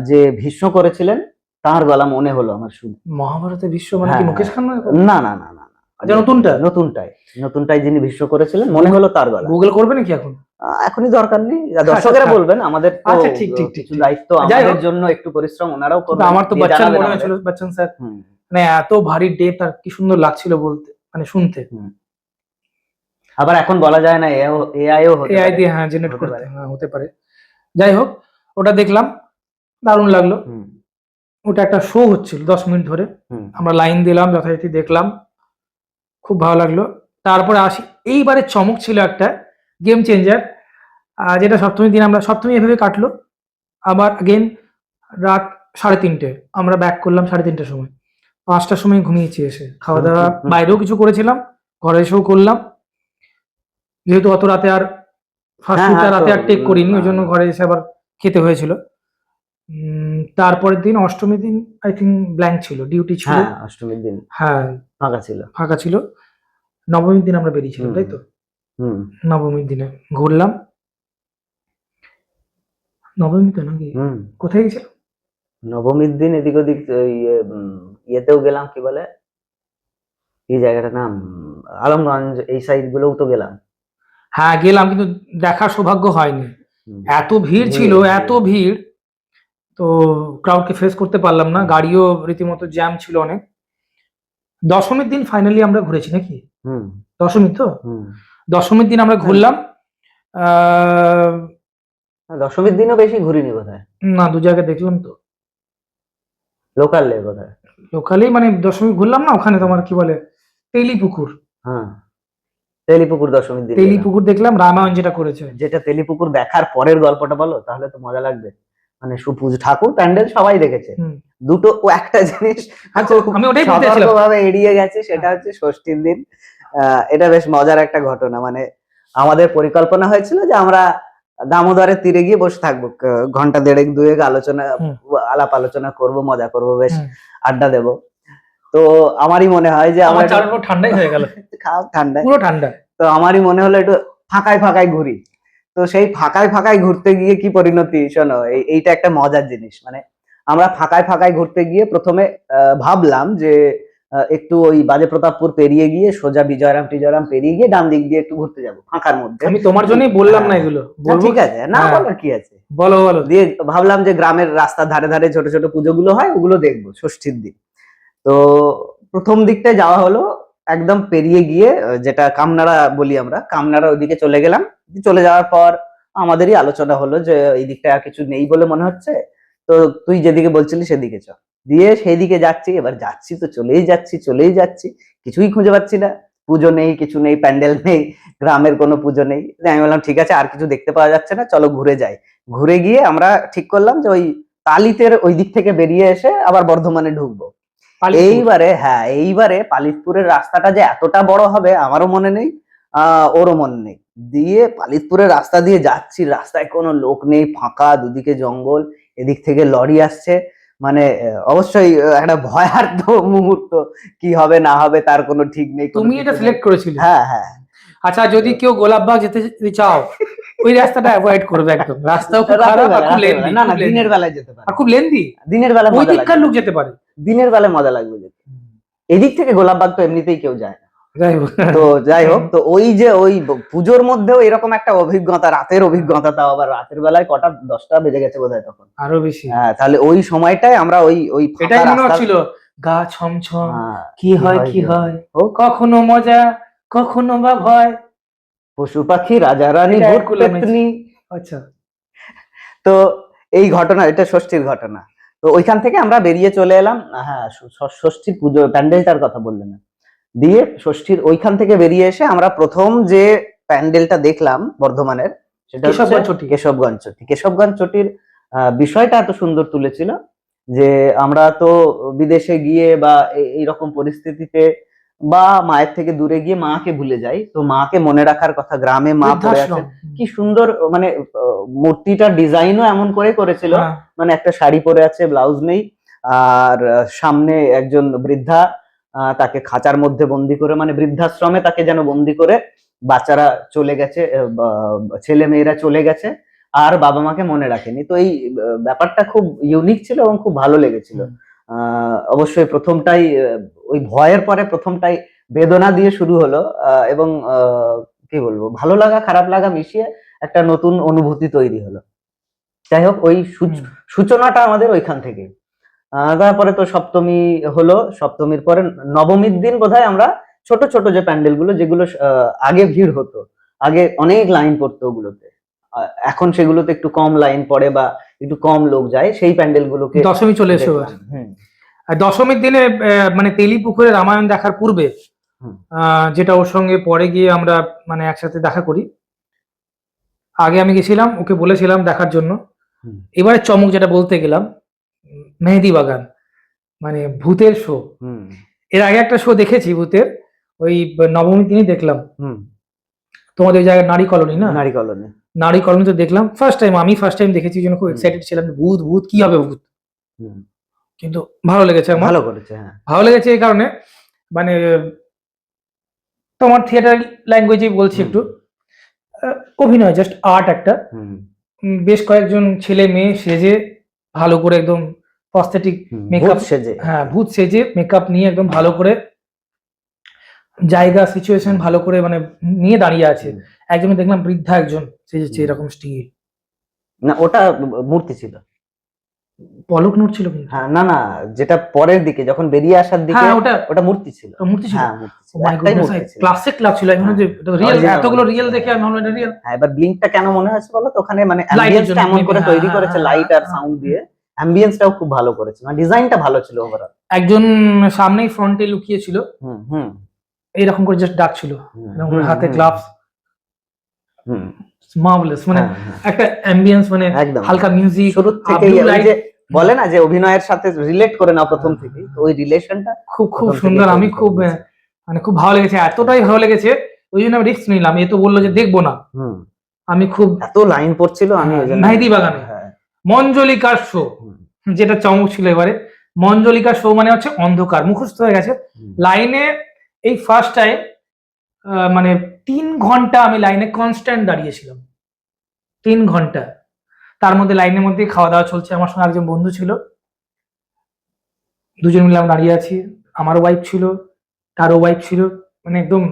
যে ভীষ্ম করেছিলেন তার গলা মনে হলো আমার শুনে। মহাভারতে ভীষ্ম মানে কি মুকেশ খান্না? না না না না, আচ্ছা, নতুনটাই যিনি ভীষ্ম করেছিলেন মনে হলো তার গলা। গুগল করবে নাকি এখন? এখনই দরকার নেই, দর্শকেরা বলবেন, আমাদের তো কিছু দায়িত্ব, আমাদের জন্য একটু পরিশ্রম ওনারাও করবেন। আমার তো বচ্চন মনে হয়েছিল, বচ্চন স্যার, মানে এত ভারী ডেপ, আর কি সুন্দর লাগছিল বলতে, মানে শুনতে। আবার এখন বলা যায় না, এআই দিয়ে হ্যাঁ জেনারেট করতে হতে পারে। যাই হোক, ওটা দেখলাম, দারুণ লাগলো। ওটা একটা শো হচ্ছিল 10 মিনিট ধরে, আমরা লাইন দিলাম, যথারীতি দেখলাম, খুব ভালো লাগলো। তারপরে আসি, এইবারে চমক ছিল একটা গেম চেঞ্জার, যেটা সপ্তমীর দিন, আমরা সপ্তমী এভাবে কাটলো। আবার আগেন রাত 3:30 আমরা ব্যাক করলাম, 3:30টার সময়, 5টার সময় ঘুমিয়েছি এসে, খাওয়া দাওয়া বাইরেও কিছু করেছিলাম, ঘরে এসেও করলাম, যেহেতু অত রাতে আর ফাস্ট ফুডটা রাতে আর টেক করিনি, ওই জন্য ঘরে এসে আবার খেতে হয়েছিল। তারপরের দিন অষ্টমীর দিন আই থিঙ্ক ব্ল্যাঙ্ক ছিল, ডিউটি ছিল। অষ্টমীর দিন হ্যাঁ ফাঁকা ছিল। নবমীর দিন আমরা বেরিয়েছিলাম, তাই তো? নবমীর দিনে ঘুরলাম। নবমীতে নাকি কোথায় গেছিলাম? নবমীর দিন এদিক ওদিক ইয়েতেও গেলাম, কি বলে এই জায়গাটার নাম, আলমগঞ্জ, এই সাইড গুলোও তো গেলাম। হ্যাঁ গেলাম, কিন্তু দেখার সৌভাগ্য হয়নি, এত ভিড় ছিল, এত ভিড়, তো ক্রাউডকে ফেস করতে পারলাম না, গাড়িও রীতিমতো জ্যাম ছিল অনেক। দশমীর দিন ফাইনালি আমরা ঘুরেছি নাকি? দশমী তো, দশমীর দিন আমরা ঘুরলাম। দশমীর দিনও বেশি ঘুরিনি বোধহয়, না 2 জায়গায় দেখলাম তো, লোকালে বোধহয়, লোকালেই, মানে দশমী ঘুরলাম না, ওখানে তোমার কি বলে তেলিপুকুর, তেলিপুকুর দশমীর দিন তেলিপুকুর দেখলাম, রামায়ণ যেটা করেছে। যেটা তেলিপুকুর দেখার পরের গল্পটা বলো, তাহলে তো মজা লাগবে। মানে সুপুজ ঠাকুর প্যান্ডেল সবাই দেখেছে, দুটো ও একটা জিনিস আমি ওটাই বলতে চাইছিলাম ভাবে এড়িয়ে গেছে, সেটা হচ্ছে ষষ্ঠীর দিন। এটা বেশ মজার একটা ঘটনা, মানে আমাদের পরিকল্পনা হয়েছিল যে আমরা দামোদরের তীরে গিয়ে বসে থাকবো, ঘন্টা 1.5-2 আলাপ আলোচনা করব, মজা করব, বেশ আড্ডা দেব। তো আমারই মনে হয় যে আমার চারপাশ ঠান্ডাই হয়ে গেল, পুরো ঠান্ডা। তো আমারই মনে হলো একটু ফাঁকায় ঘুরি। তো সেই ফাঁকায় ঘুরতে গিয়ে কি পরিণতি, শোনো, এইটা একটা মজার জিনিস। মানে আমরা ফাঁকায় ঘুরতে গিয়ে প্রথমে ভাবলাম যে একটু ওই বাজে প্রতাপপুর পেরিয়ে গিয়ে সোজা বিজয়রাম টিজয়রাম পেরিয়ে গিয়ে ডান দিক দিয়ে একটু ঘুরতে যাবো ফাঁকার মধ্যে। আমি তোমার জন্যই বললাম না এগুলো, ঠিক আছে, না বলার কি আছে, বলো। দিয়ে ভাবলাম যে গ্রামের রাস্তার ধারে ছোট ছোট পুজোগুলো হয়, ওগুলো দেখবো ষষ্ঠীর দিন। তো প্রথম দিকটায় যাওয়া হলো, একদম পেরিয়ে গিয়ে যেটা কামনাড়া বলি আমরা, কামনাড়া ওইদিকে চলে গেলাম। চলে যাওয়ার পর আমাদেরই আলোচনা হলো যে এই দিকটা আর কিছু নেই বলে মনে হচ্ছে, তো তুই যেদিকে বলছিলি সেদিকে চল। দিয়ে সেই দিকে যাচ্ছি, এবার যাচ্ছি তো চলেই যাচ্ছি, কিছুই খুঁজে পাচ্ছি না, পুজো নেই, কিছু নেই, প্যান্ডেল নেই, গ্রামের কোনো পুজো নেই। আমি বললাম ঠিক আছে, আর কিছু দেখতে পাওয়া যাচ্ছে না, চলো ঘুরে যাই। ঘুরে গিয়ে আমরা ঠিক করলাম যে ওই তালিতের ওই দিক থেকে বেরিয়ে এসে আবার বর্ধমানে ঢুকবো। এইবারে পালিতপুরের রাস্তাটা যে এতটা বড় হবে আমারও মনে নেই, ওরও মনে নেই। দিয়ে পালিতপুরের রাস্তা দিয়ে যাচ্ছি, রাস্তায় কোনো লোক নেই, ফাঁকা, দুদিকে জঙ্গল, এদিক থেকে লরি আসছে, মানে অবশ্যই একটা ভয়ার্থ মুহূর্ত, কি হবে না হবে তার কোনো ঠিক নেই। তুমি এটা সিলেক্ট করেছিলে? হ্যাঁ হ্যাঁ। আচ্ছা, যদি কেউ গোলাপবাগ যেতে চাও ওই রাস্তাটা অ্যাভয়েড করবে একদম, রাস্তাও খুব খারাপ আর খুব লেন্দি। না না, দিনের বেলায় যেতে পারে, আর খুব লেন্দি, দিনের বেলা ওই দিককার লোক যেতে পারে, দিনের বেলায় মজা লাগবে যেতে। এদিক থেকে গোলাপবাগ তো এমনিতেই কেউ যায় না। যাই হোক, তো ওই যে ওই পুজোর মধ্যেও এরকম একটা অভিজ্ঞতা, রাতের অভিজ্ঞতা, তাও আবার রাতের বেলায়, কটা 10টা বেজে গেছে বোধহয় তখন, আরো বেশি। হ্যাঁ, তাহলে ওই সময়টায় আমরা ওই এটাই মনে হচ্ছিল, গা ছমছম, কি হয় কি হয়, ও কখনো মজা কখনো বা ভয়, পশু পাখি রাজা রানী ভূত পেত্নী। আচ্ছা, তো এই ঘটনা, এটা ষষ্ঠীর ঘটনা। তো ওইখান থেকে আমরা বেরিয়ে চলে এলাম। হ্যাঁ, ষষ্ঠীর পুজো প্যান্ডেলটার কথা বললেন না। দিয়ে ষষ্ঠীর ওইখান থেকে বেরিয়ে এসে আমরা প্রথম যে প্যান্ডেলটা দেখলাম বর্ধমানের, সেটা হচ্ছে কেশবগঞ্জ চটি। কেশবগঞ্জ চটির বিষয়টা এত সুন্দর তুলেছিল যে আমরা তো বিদেশে গিয়ে বা এইরকম পরিস্থিতিতে বা মায়ের থেকে দূরে গিয়ে মাকে ভুলে যাই, তো মাকে মনে রাখার কথা, গ্রামে মা পড়ে আছে, কি সুন্দর, মানে মূর্তিটার ডিজাইনও এমন করে করেছিল, মানে একটা শাড়ি পরে আছে, ব্লাউজ নেই, আর সামনে একজন বৃদ্ধা, তাকে খাঁচার মধ্যে বন্দি করে, মানে বৃদ্ধাশ্রমে তাকে যেন বন্দি করে, বাচ্চারা চলে গেছে, ছেলে মেয়েরা চলে গেছে, আর বাবা মাকে মনে রাখেনি। তো এই ব্যাপারটা খুব ইউনিক ছিল এবং খুব ভালো লেগেছিল। অবশ্যই প্রথমটাই ওই ভয়ের পরে প্রথমটাই বেদনা দিয়ে শুরু হলো, এবং কি বলবো, ভালো লাগা খারাপ লাগা মিশিয়ে একটা নতুন অনুভূতি তৈরি হলো। যাই হোক, ওই সূচনাটা আমাদের ওইখান থেকে। তারপরে তো সপ্তমী হলো, সপ্তমীর পরে নবমীর দিন বোধহয় আমরা ছোট ছোট যে প্যান্ডেল গুলো, যেগুলো আগে ভিড় হতো, আগে অনেক লাইন পড়তো ওগুলোতে, এখন সেগুলোতে একটু কম লাইন পড়ে বা একটু কম লোক যায়, সেই প্যান্ডেল গুলোকে দশমী চলে এসে, আর দশমীর দিনে মানে তেলি পুকুরে রামায়ণ দেখার পূর্বে, যেটা ওর সঙ্গে পরে গিয়ে আমরা মানে একসাথে দেখা করি, আগে আমি গেছিলাম, ওকে বলেছিলাম দেখার জন্য। এবারে চমক যেটা বলতে গেলাম, মেহেদি বাগান, মানে ভূতের শো। এর আগে একটা শো দেখেছি ভূতের, ওই নবমীর দিনই দেখলাম, তোমাদের ওই জায়গায় নারী কলোনি, না নারী কলোনি, তো দেখলাম আমি ফার্স্ট টাইম দেখেছি, জন্য খুব এক্সাইটেড ছিলাম, ভূত ভূত কি হবে ভূত, কিন্তু ভালো লেগেছে আমার, ভালো করেছে, হ্যাঁ ভালো লেগেছে এই কারণে, মানে তোমার থিয়েটার ল্যাঙ্গুয়েজে বলছি, একটু অভিনয় জাস্ট আর্ট একটা, বেশ কয়েকজন ছেলে মেয়ে সেজে ভালো করে একদম প্রস্থেটিক মেকআপ সেজে, হ্যাঁ ভূত সেজে মেকআপ নিয়ে একদম ভালো করে জায়গা সিচুয়েশন ভালো করে মানে নিয়ে দাঁড়িয়ে আছে। একজন দেখলাম বৃদ্ধা একজন সেজেছে এরকম স্টিল, না ওটা মূর্তি ছিল, পলক নড়ছিল, হ্যাঁ না না, যেটা পরের দিকে যখন বেরিয়ে আসার দিকে, ওটা মূর্তি ছিল, মূর্তি ছিল, ক্লাসিক লাগছিল, যে রিয়েল, এতগুলো রিয়েল দেখে আমি ভাবলাম এটা রিয়েল। হ্যাঁ, এবার ব্লিঙ্কটা কেন মনে হয়েছে বলো তো, ওখানে মানে অ্যাম্বিয়েন্সটা এমন করে তৈরি করেছে, লাইট আর সাউন্ড দিয়ে, অ্যাম্বিয়েন্সটাও খুব ভালো করেছে, মানে ডিজাইনটা ভালো ছিল ওভারঅল। একজন সামনেই ফ্রন্টে লুকিয়ে ছিল, এইরকম করে জাস্ট ডাকছিল, হাতে গ্লাভস, মার্ভেলাস, মানে একটা অ্যাম্বিয়েন্স, মানে হালকা মিউজিক, শুরু থেকেই বলে না যে অভিনয়ের সাথে রিলেট করে না প্রথম থেকেই, তো ওই রিলেশনটা খুব খুব সুন্দর, আমি খুব মানে খুব ভালো লেগেছে, এতটাই ভালো লেগেছে ওই জন্য আমি রিস্ক নিলাম, এ তো বললো যে দেখবো না, আমি খুব, এত লাইন পড়ছিল, আমি মেহেদি বাগানে মঞ্জলিকার শো, যেটা চমক ছিল এবারে, মঞ্জলিকার শো মানে হচ্ছে অন্ধকার, মুখস্থ হয়ে গেছে লাইনে, এই ফার্স্ট টাইম মানে 3 ঘন্টা আমি লাইনে কনস্ট্যান্ট দাঁড়িয়েছিলাম, 3 ঘন্টা, তার মধ্যে লাইনের মধ্যে খাওয়া দাওয়া চলছে, আমার সঙ্গে একজন বন্ধু ছিল, দুজন মিলে দাঁড়িয়ে আছি, আমারও ওয়াইফ ছিল, তারও ওয়াইফ ছিল, মানে একদম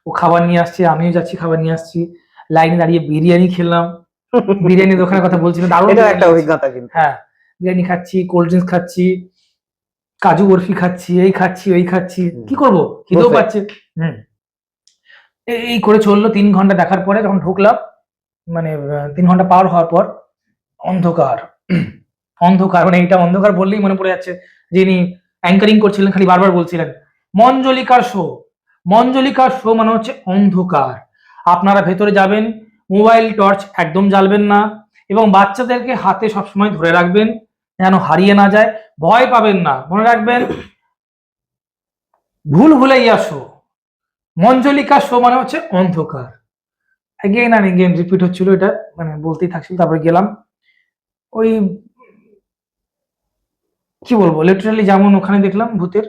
ও খাবার নিয়ে আসছে, আমিও যাচ্ছি খাবার নিয়ে আসছি, লাইনে দাঁড়িয়ে বিরিয়ানি খেলাম, বিরিয়ানি দোকানের কথা বলছিলাম, দারুণ একটা অভিজ্ঞতা কিন্তু, হ্যাঁ বিরিয়ানি খাচ্ছি, কোল্ড ড্রিঙ্কস খাচ্ছি, কাজু বরফি খাচ্ছি, এই খাচ্ছি ওই খাচ্ছি, কি করবো, খিদেও পাচ্ছে, এই করে চললো 3 ঘন্টা। দেখার পরে যখন ঢুকলাম, মানে 3 ঘন্টা পার হওয়ার পর অন্ধকার, অন্ধকার, মানে এইটা অন্ধকার বললেই মনে পড়ে যাচ্ছে, যিনি অ্যাঙ্কারিং করছিলেন খালি বারবার বলছিলেন মঞ্জলিকার শো, মঞ্জলিকার শো মানে হচ্ছে অন্ধকার, আপনারা ভেতরে যাবেন, মোবাইল টর্চ একদম জ্বালবেন না, এবং বাচ্চাদেরকে হাতে সবসময় ধরে রাখবেন, যেন হারিয়ে না যায়। ভয় পাবেন না, মনে রাখবেন ভুল ভুলাইয়া শো, মঞ্জলিকা শো মানে হচ্ছে অন্ধকার। এগেইন আর এগেইন রিপিট হচ্ছিল, এটা মানে বলতেই থাকছিল। তারপরে গেলাম, ওই কি বলবো, লিটারালি যেমন ওখানে দেখলাম ভূতের,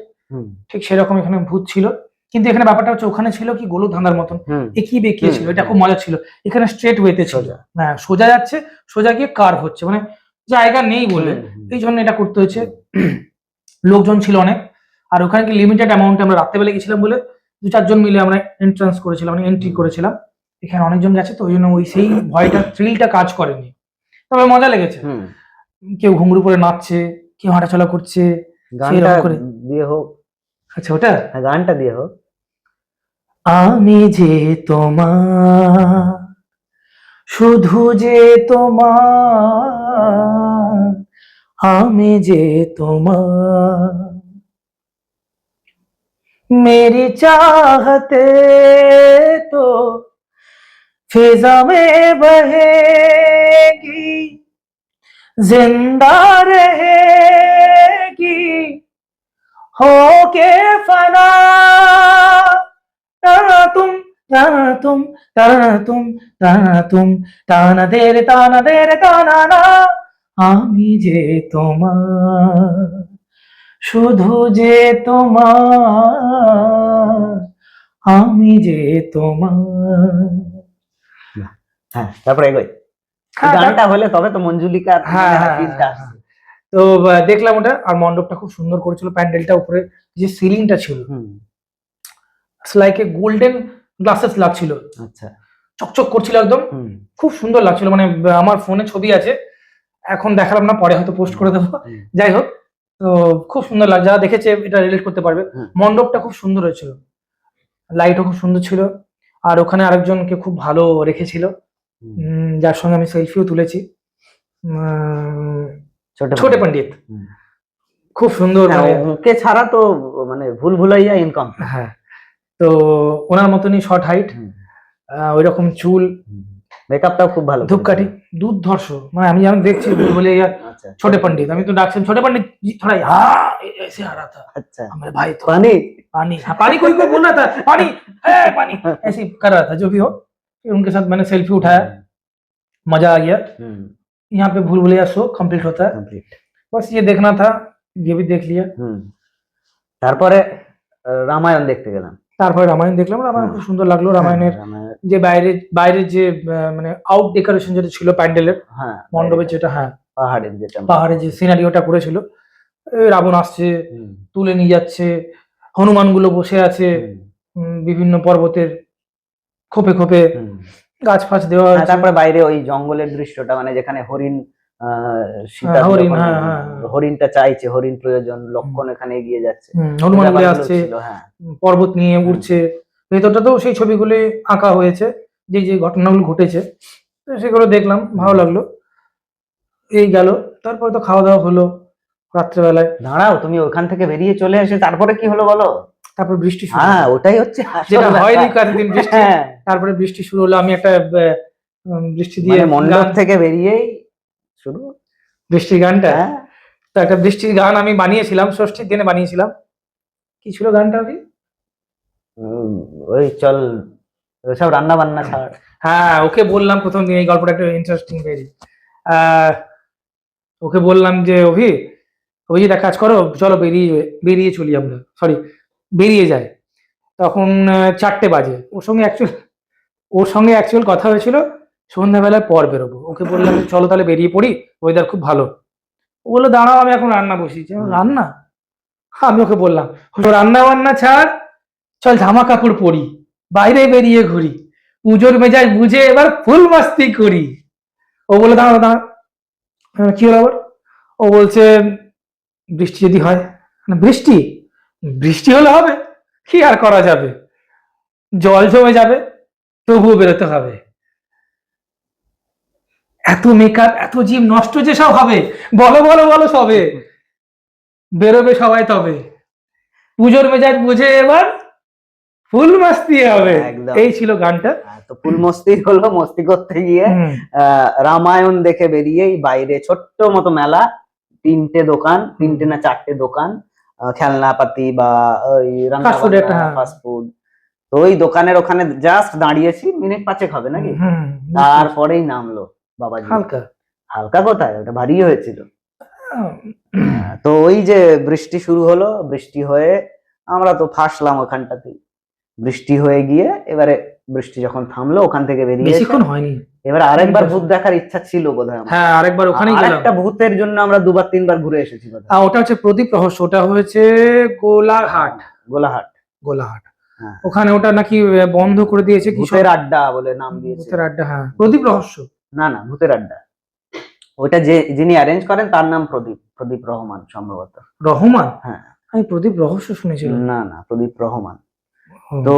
ঠিক সেরকম এখানে ভূত ছিল। কিন্তু এখানে ব্যাপারটা হচ্ছে ওখানে ছিল কি গোলক ধাঁধার মতন একই বেঁকিয়ে ছিল, এটা খুব মজা ছিল। এখানে স্ট্রেট ওয়েতে ছিল, হ্যাঁ সোজা যাচ্ছে, সোজা গিয়ে কার্ভ হচ্ছে, মানে জায়গা নেই বলে এই জন্য এটা করতে হয়েছে। লোকজন ছিল অনেক, আর ওখানে কি লিমিটেড অ্যামাউন্টে, আমরা রাত্রেবেলা গেছিলাম বলে 2-4 জন মিলে আমরা এন্ট্রান্স করেছিলাম, মানে এন্ট্রি করেছিলাম। এখানে অনেকজন গেছে তো ওই জন্য ওই সেই ভয়টা, থ্রিলটা কাজ করেনি, তবে মজা লেগেছে। কেউ ঘুঙরু পরে নাচছে, কেউ হাঁটাচলা করছে, গানটা দিয়ে হোক। আচ্ছা ওটা গানটা দিয়ে হোক। আমি যে তোমার, শুধু যে তোমার, আমি যে তোমার, मेरी चाहते तो फिजा में बहेगी, जिंदा रहेगी होके फना, ताना तुम ताना तुम ताना तुम ताना तुम, ताना देरे ताना ना, আমি যে তোমার, শুধু যে তোমার, আমি যে তোমার। হ্যাঁ তারপরে এগোই, গানটা হলে তবে তো মঞ্জুলিকা। তো দেখলাম ওটা, আর মণ্ডপটা খুব সুন্দর করেছিল, প্যান্ডেলটা উপরে যে সিলিংটা ছিল লাইক এ গোল্ডেন গ্লাসেস লাগছিল, আচ্ছা চকচক করছিল একদম, খুব সুন্দর লাগছিল। মানে আমার ফোনে ছবি আছে, এখন দেখালাম না, পরে হয়তো পোস্ট করে দেবো। যাই হোক, তো খুব সুন্দর লাগে, যারা দেখেছে এটা রিলেট করতে পারবে। মণ্ডপটা খুব সুন্দর হয়েছিল, লাইটও খুব সুন্দর ছিল, আর ওখানে আরেকজনকে খুব ভালো রেখেছিল, যার সঙ্গে আমি সেলফিও তুলেছি, ছোটে পণ্ডিত, খুব সুন্দর। ওকে ছাড়া তো মানে ভুল ভুলাইয়া ইনকাম। হ্যাঁ, তো ওনার মতনই শর্ট হাইট, ওইরকম চুল, মেকআপটাও খুব ভালো, ধূপকাঠি দুর্ধর্ষ। মানে আমি যখন দেখছি ভুল ভুলাইয়া ছোটে পণ্ডিত, আমি তো ডাকছেন ছোটে পণ্डित थोड़ा ऐसे आ रहा था। अच्छा हमारे भाई तो पानी पानी पानी कोई कोई बोल रहा था पानी है पानी, ऐसे कर रहा था। जो भी हो, फिर उनके साथ मैंने सेल्फी उठाया, मजा आ गया। यहाँ पे भूल भुलैया शो कंप्लीट होता है, बस ये देखना था, ये भी देख लिया। তারপরে রামায়ণ দেখতে গেলাম, তারপরে রামায়ণ দেখলাম, রামায়ণ খুব সুন্দর লাগলো। রামায়ণের যে বাইরে যে মানে আউট ডেকোরেশন যেটা ছিল প্যান্ডেলের, মণ্ডপের যেটা, হ্যাঁ পাহাড়ের যে সিনারিওটা করেছিল, রাবণ আসছে, তুলে নিয়ে যাচ্ছে, হনুমান গুলো বসে আছে বিভিন্ন পর্বতের খোপে খোপে, গাছ ফাছ দেওয়া। তারপরে বাইরে ওই জঙ্গলের দৃশ্যটা, মানে যেখানে হরিণ, হরিণটা চাইছে, হরিণ প্রয়োজন, লক্ষণ এখানে এগিয়ে যাচ্ছে, হনুমান গুলো আসছে, পর্বত নিয়ে উঠছে, ভেতরটা তো সেই ছবিগুলি আঁকা হয়েছে, যে যে ঘটনাগুলো ঘটেছে, সেগুলো দেখলাম, ভালো লাগলো। এই গেল, তারপরে তো খাওয়া দাওয়া হলো রাত্রেবেলায়। দাঁড়াও, তুমি ওখান থেকে বেরিয়ে চলে এসে তারপরে কি হলো বলো? তারপর বৃষ্টি শুরু। হ্যাঁ, ওটাই হচ্ছে যেটা হয়নি কতদিন বৃষ্টি। তারপরে বৃষ্টি শুরু হলো, আমি একটা বৃষ্টি দিয়ে মণ্ডপ থেকে বেরিয়েই শুরু বৃষ্টির গানটা। তো একটা বৃষ্টির গান আমি বানিয়েছিলাম, ষষ্ঠীর দিনে বানিয়েছিলাম। কি ছিল গানটা? আমি ওই চল সব রান্না বান্না ছাড়। হ্যাঁ, ওকে বললাম প্রথম দিন, এই গল্পটা একটা ইন্টারেস্টিং পেয়েছি। ওকে বললাম যে অভিজিৎ এক কাজ করো, চলো বেরিয়ে চলি আমরা, সরি বেরিয়ে যাই। তখন 4টে বাজে। ওর সঙ্গে অ্যাকচুয়াল কথা হয়েছিল সন্ধ্যাবেলার পর বেরোবো। ওকে বললাম চলো তাহলে বেরিয়ে পড়ি, ওয়েদার খুব ভালো। ও বললো দাঁড়াও, আমি এখন রান্না বসিয়েছি। রান্না? আমি ওকে বললাম রান্না বান্না ছাড়, চল জামা কাপড় পরি, বাইরে বেরিয়ে ঘুরি, পুজোর মেজাজ বুঝে এবার ফুল মাস্তি করি। ও বলে দাঁড়া, কি হলো আবার? ও বলছে বৃষ্টি যদি হয়। বৃষ্টি হলে হবে, কি আর করা যাবে, জল জমে যাবে, তবুও বেরোতে হবে। এত মেকআপ, এত জিম নষ্ট যে সব হবে, বলো সবে বেরোবে সবাই, তবে পুজোর মেজাজ বুঝে এবার ফুল মাস্তি হবে। এই ছিল গানটা। তো ফুল মস্তি হলো, মস্তি করতে গিয়ে রামায়ণ দেখে বেরিয়েই বাইরে ছোট্ট মতো মেলা, তিনটে দোকান, তিনটে না চারটে দোকান, খেলনাপাতি বা ওই রান্না Fast food একটা, হ্যাঁ। Fast food. তো ওই দোকানের ওখানে জাস্ট দাঁড়িয়েছি, মিনিট 5 হবে নাকি, হুম, তারপরেই নামলো বাবাজি। হালকা। হালকা কোথায়, ওটা ভারী হয়েছিল। আহ, তো ওই যে বৃষ্টি শুরু হলো, বৃষ্টি হয়ে আমরা তো ফাঁসলাম ওখানটাতে। বৃষ্টি হয়ে গিয়ে এবারে বৃষ্টি যখন থামলো, ওখান থেকে বেরিয়ে এসে বেশিক্ষণ হয়নি। এবার আরেকবার ভূত দেখার ইচ্ছা ছিল বোধহয় আমার। হ্যাঁ, আরেকবার ওখানেই গেলাম। আরেকটা ভূতের জন্য আমরা 2-3 বার ঘুরে এসেছি বোধহয়। ওটা হচ্ছে প্রদীপ রহস্য, ওটা হয়েছে গোলাঘাট। গোলাহাট। গোলাঘাট, হ্যাঁ। ওখানে ওটা নাকি বন্ধ করে দিয়েছে, কি ভূতের আড্ডা বলে নাম দিয়েছে। ভূতের আড্ডা, হ্যাঁ। প্রদীপ রহস্য না না, ভূতের আড্ডা। ওটা যিনি অ্যারেঞ্জ করেন তার নাম প্রদীপ রহমান সম্ভবত। রহমান? হ্যাঁ, আমি প্রদীপ রহস্য শুনেছিলাম। না না, প্রদীপ রহমান। তো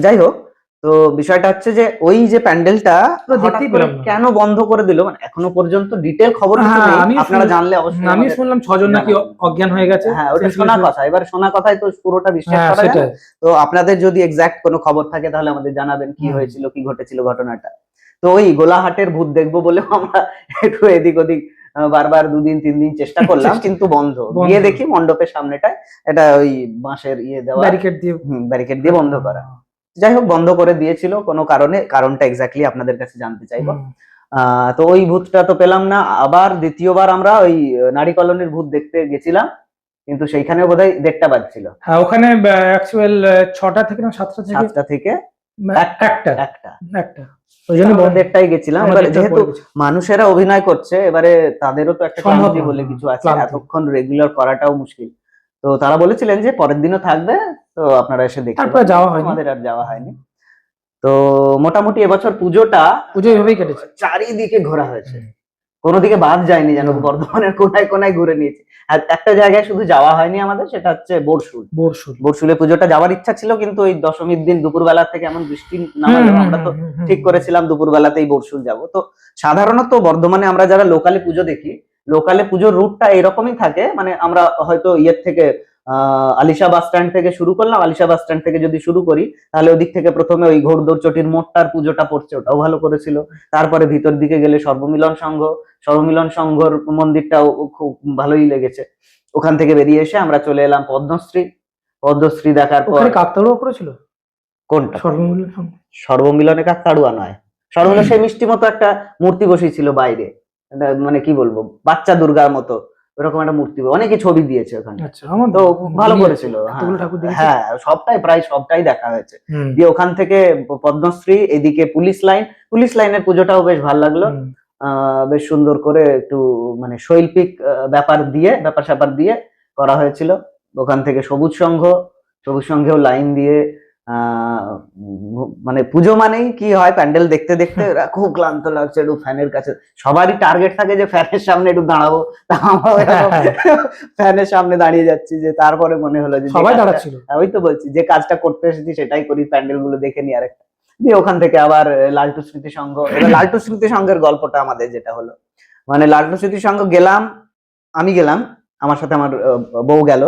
যাই হোক, তো বিষয়টা হচ্ছে যে ওই যে প্যান্ডেলটা হঠাৎ করে কেন বন্ধ করে দিল, মানে এখনো পর্যন্ত ডিটেল খবর কিছু নেই, আপনারা জানলে অবশ্যই। আমি শুনলাম 6 জন নাকি অজ্ঞান হয়ে গেছে। হ্যাঁ, ওটা শোনা কথা, এবার শোনা কথাই তো পুরোটা বিশ্বাস করা যায় না। তো আপনাদের যদি এক্সাক্ট কোনো খবর থাকে তাহলে আমাদের জানাবেন কি হয়েছিল, কি ঘটেছিল ঘটনাটা। তো ওই গোলাহাটের ভূত দেখবো বলে আমরা একটু এদিক ওদিক বারবার 2-3 দিন চেষ্টা করলাম, কিন্তু বন্ধ। গিয়ে দেখি মণ্ডপের সামনেটায় এটা ওই বাঁশের দেওয়া, ব্যারিকেড দিয়ে বন্ধ করা। যাই হোক, বন্ধ করে দিয়েছিল কোনো কারণে, কারণটা এক্স্যাক্টলি আপনাদের কাছে জানতে চাইবো। তো ওই ভূতটা তো পেলাম না। আবার দ্বিতীয়বার আমরা ওই নারী কলোনির ভূত দেখতে গেছিলাম, কিন্তু সেইখানে বোধহয় 1:30 বাজছিল। হ্যাঁ, ওখানে অ্যাকচুয়াল 6টা থেকে না 7টা থেকে একটা ওই জন্য 1:30টায় গেছিলাম। এবারে যেহেতু মানুষেরা অভিনয় করছে, এবারে তাদেরও তো একটা ক্লান্তি বলে কিছু আছে, এতক্ষণ রেগুলার করাটাও মুশকিল। তো তারা বলেছিলেন যে পরের দিনও থাকবে, তো আপনারা এসে দেখতে। তারপরে যাওয়া হয়নি, আমাদের আর যাওয়া হয়নি। তো মোটামুটি এবছর পুজো এভাবেই কেটেছে, চারিদিকে ঘোরা হয়েছে, কোনো দিকে বাদ যায়নি, যেন বর্ধমানের কোনায় কোনায় ঘুরে নিয়েছি। আর একটা জায়গায় শুধু যাওয়া হয়নি আমাদের, সেটা হচ্ছে বরশুলে পুজোটা যাওয়ার ইচ্ছা ছিল, কিন্তু ওই দশমীর দিন দুপুরবেলা থেকে এমন বৃষ্টি নামালো, আমরা তো ঠিক করেছিলাম দুপুরবেলাতেই বরশুল যাব। তো সাধারণত বর্ধমানে আমরা যারা লোকালে পুজো দেখি, লোকালে পুজোর রুটটা এরকমই থাকে, মানে আমরা হয়তো থেকে আলিশা বাস স্ট্যান্ড থেকে শুরু করলাম, আলিশা বাস স্ট্যান্ড থেকে যদি শুরু করি তাহলে ওদিক থেকে প্রথমে ওই ঘোড়দৌড় চটির মোড়টার পুজোটা পড়ছে, ওটাও ভালো করেছিল। তারপরে ভিতর দিকে গেলে সর্বমিলন সংঘর মন্দিরটাও খুব ভালোই লেগেছে। ওখান থেকে বেরিয়ে এসে আমরা চলে এলাম পদ্মশ্রী দেখার পর। কাকতাড়ুয়া করেছিল কোনটা? সর্বমিলনে কাকতাড়ুয়া নয়, সর্বমিলন সেই মিষ্টি মতো একটা মূর্তি বসেছিল বাইরে, মানে কি বলবো, বাচ্চা দুর্গার মতো ওরকম একটা মূর্তি, অনেকে ছবি দিয়েছে ওখানে। তো ভালো করেছিল। হ্যাঁ, প্রায় সবটাই দেখা হয়েছে। দিয়ে ওখান থেকে পদ্মশ্রী, এদিকে পুলিশ লাইনের পুজোটাও বেশ ভালো লাগলো। বেশ সুন্দর করে একটু মানে শৈল্পিক ব্যাপার স্যাপার দিয়ে করা হয়েছিল। ওখান থেকে সবুজ সংঘেও লাইন দিয়ে মানে পুজো মানেই কি হয়, প্যান্ডেল দেখতে দেখতে খুব ক্লান্ত লাগছে, একটু ফ্যানের কাছে, সবারই টার্গেট থাকে যে ফ্যানের সামনে একটু দাঁড়াবো, ফ্যানের সামনে দাঁড়িয়ে যাচ্ছি, যে তারপরে মনে হলো যে সবাই দাঁড়াচ্ছিল, ওই তো বলছি যে কাজটা করতে এসেছি সেটাই করি, প্যান্ডেল গুলো দেখে নি আরেকটা। দিয়ে ওখান থেকে আবার লালটু স্মৃতি সংঘ। এবার লালটু স্মৃতি সংঘের গল্পটা আমাদের যেটা হলো, মানে লালটু স্মৃতি সংঘ গেলাম, আমি গেলাম, আমার সাথে আমার বউ গেল,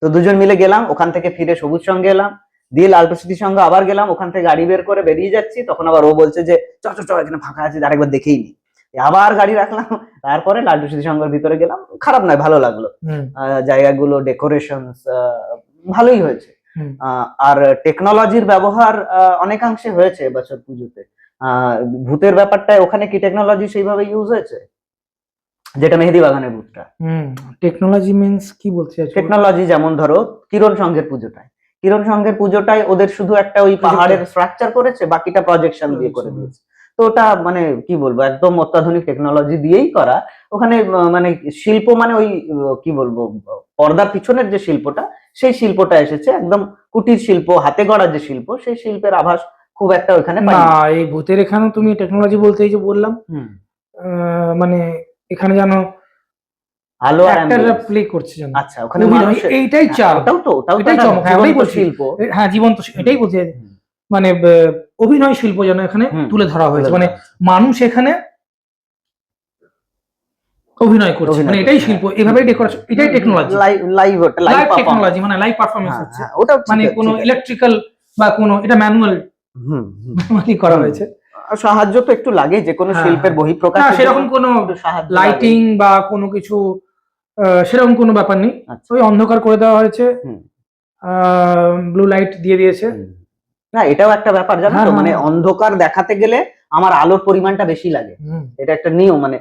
তো দুজন মিলে গেলাম। ওখান থেকে ফিরে সবুজ সঙ্গে এলাম, দিয়ে লালটু স্মৃতি সংঘ আবার গেলাম। ওখান থেকে গাড়ি বের করে বেরিয়ে যাচ্ছি, তখন আবার ও বলছে যে চ এখানে ফাঁকা আছে, আরেকবার দেখেই নি। আবার গাড়ি রাখলাম, তারপরে লালটু স্মৃতি সংঘের ভিতরে গেলাম। খারাপ নয়, ভালো লাগলো। জায়গাগুলো ডেকোরেশন ভালোই হয়েছে। আর টেকনোলজির ব্যবহার অনেকাংশে হয়েছে এবছর পুজোতে। ভূতের ব্যাপারটা ওখানে কি টেকনোলজি সেইভাবে ইউজ হয়েছে, যেটা মেহেদি বাগানের ভূতটা? টেকনোলজি মিন্স কি বলতে চাইছো? টেকনোলজি যেমন ধরো কিরণ সংঘের পুজোটাই ওদের শুধু একটা ওই পাহাড়ের স্ট্রাকচার করেছে, বাকিটা প্রজেকশন দিয়ে করে দিয়েছে। তো ওটা মানে কি বলবো, একদম অত্যাধুনিক টেকনোলজি দিয়েই করা। ওখানে মানে শিল্প মানে ওই কি বলবো, পর্দার পিছনের যে শিল্পটা, সেই শিল্পটা এসেছে, একদম কুটির শিল্প, হাতে গড়া যে শিল্প, সেই শিল্পের আভাস খুব একটা ওখানে পাই না। এই ভূতের এখানেও তুমি টেকনোলজি বলতে এই যে বললাম, মানে এখানে জানো আলো আর অ্যাক্টররা প্লে করছে জানো। আচ্ছা, ওখানে মানুষ, এইটাই চাপ, ওটাই চমক, জীবন্ত শিল্প। হ্যাঁ, জীবন্ত, এটাই বলছে, মানে অভিনয় শিল্প যেন এখানে তুলে ধরা হয়েছে, মানে মানুষ এখানে অভিনয় করছে, মানে এটাই শিল্প, এভাবেই ডেকোরেশন, এটাই টেকনোলজি, লাইভ টেকনোলজি, মানে লাইভ পারফরম্যান্স হচ্ছে, মানে কোনো ইলেকট্রিক্যাল বা কোনো এটা ম্যানুয়াল মানে করা হয়েছে। সাহায্য তো একটু লাগে যে কোনো শিল্পের বহিঃপ্রকাশ, সেরকম কোনো লাইটিং বা কোনো কিছু সেরকম কোনো ব্যাপার নেই, আচ্ছা। ওই অন্ধকার করে দেওয়া হয়েছে, হুম। ব্লু লাইট দিয়ে দিয়েছে। না এটাও একটা ব্যাপার জানো হ্যাঁ, তো, হ্যাঁ, মানে হ্যাঁ। অন্ধকার দেখাতে গেলে আমার আলোর পরিমাণটা বেশি লাগে, হুম। এটা একটা নিয়ম, মানে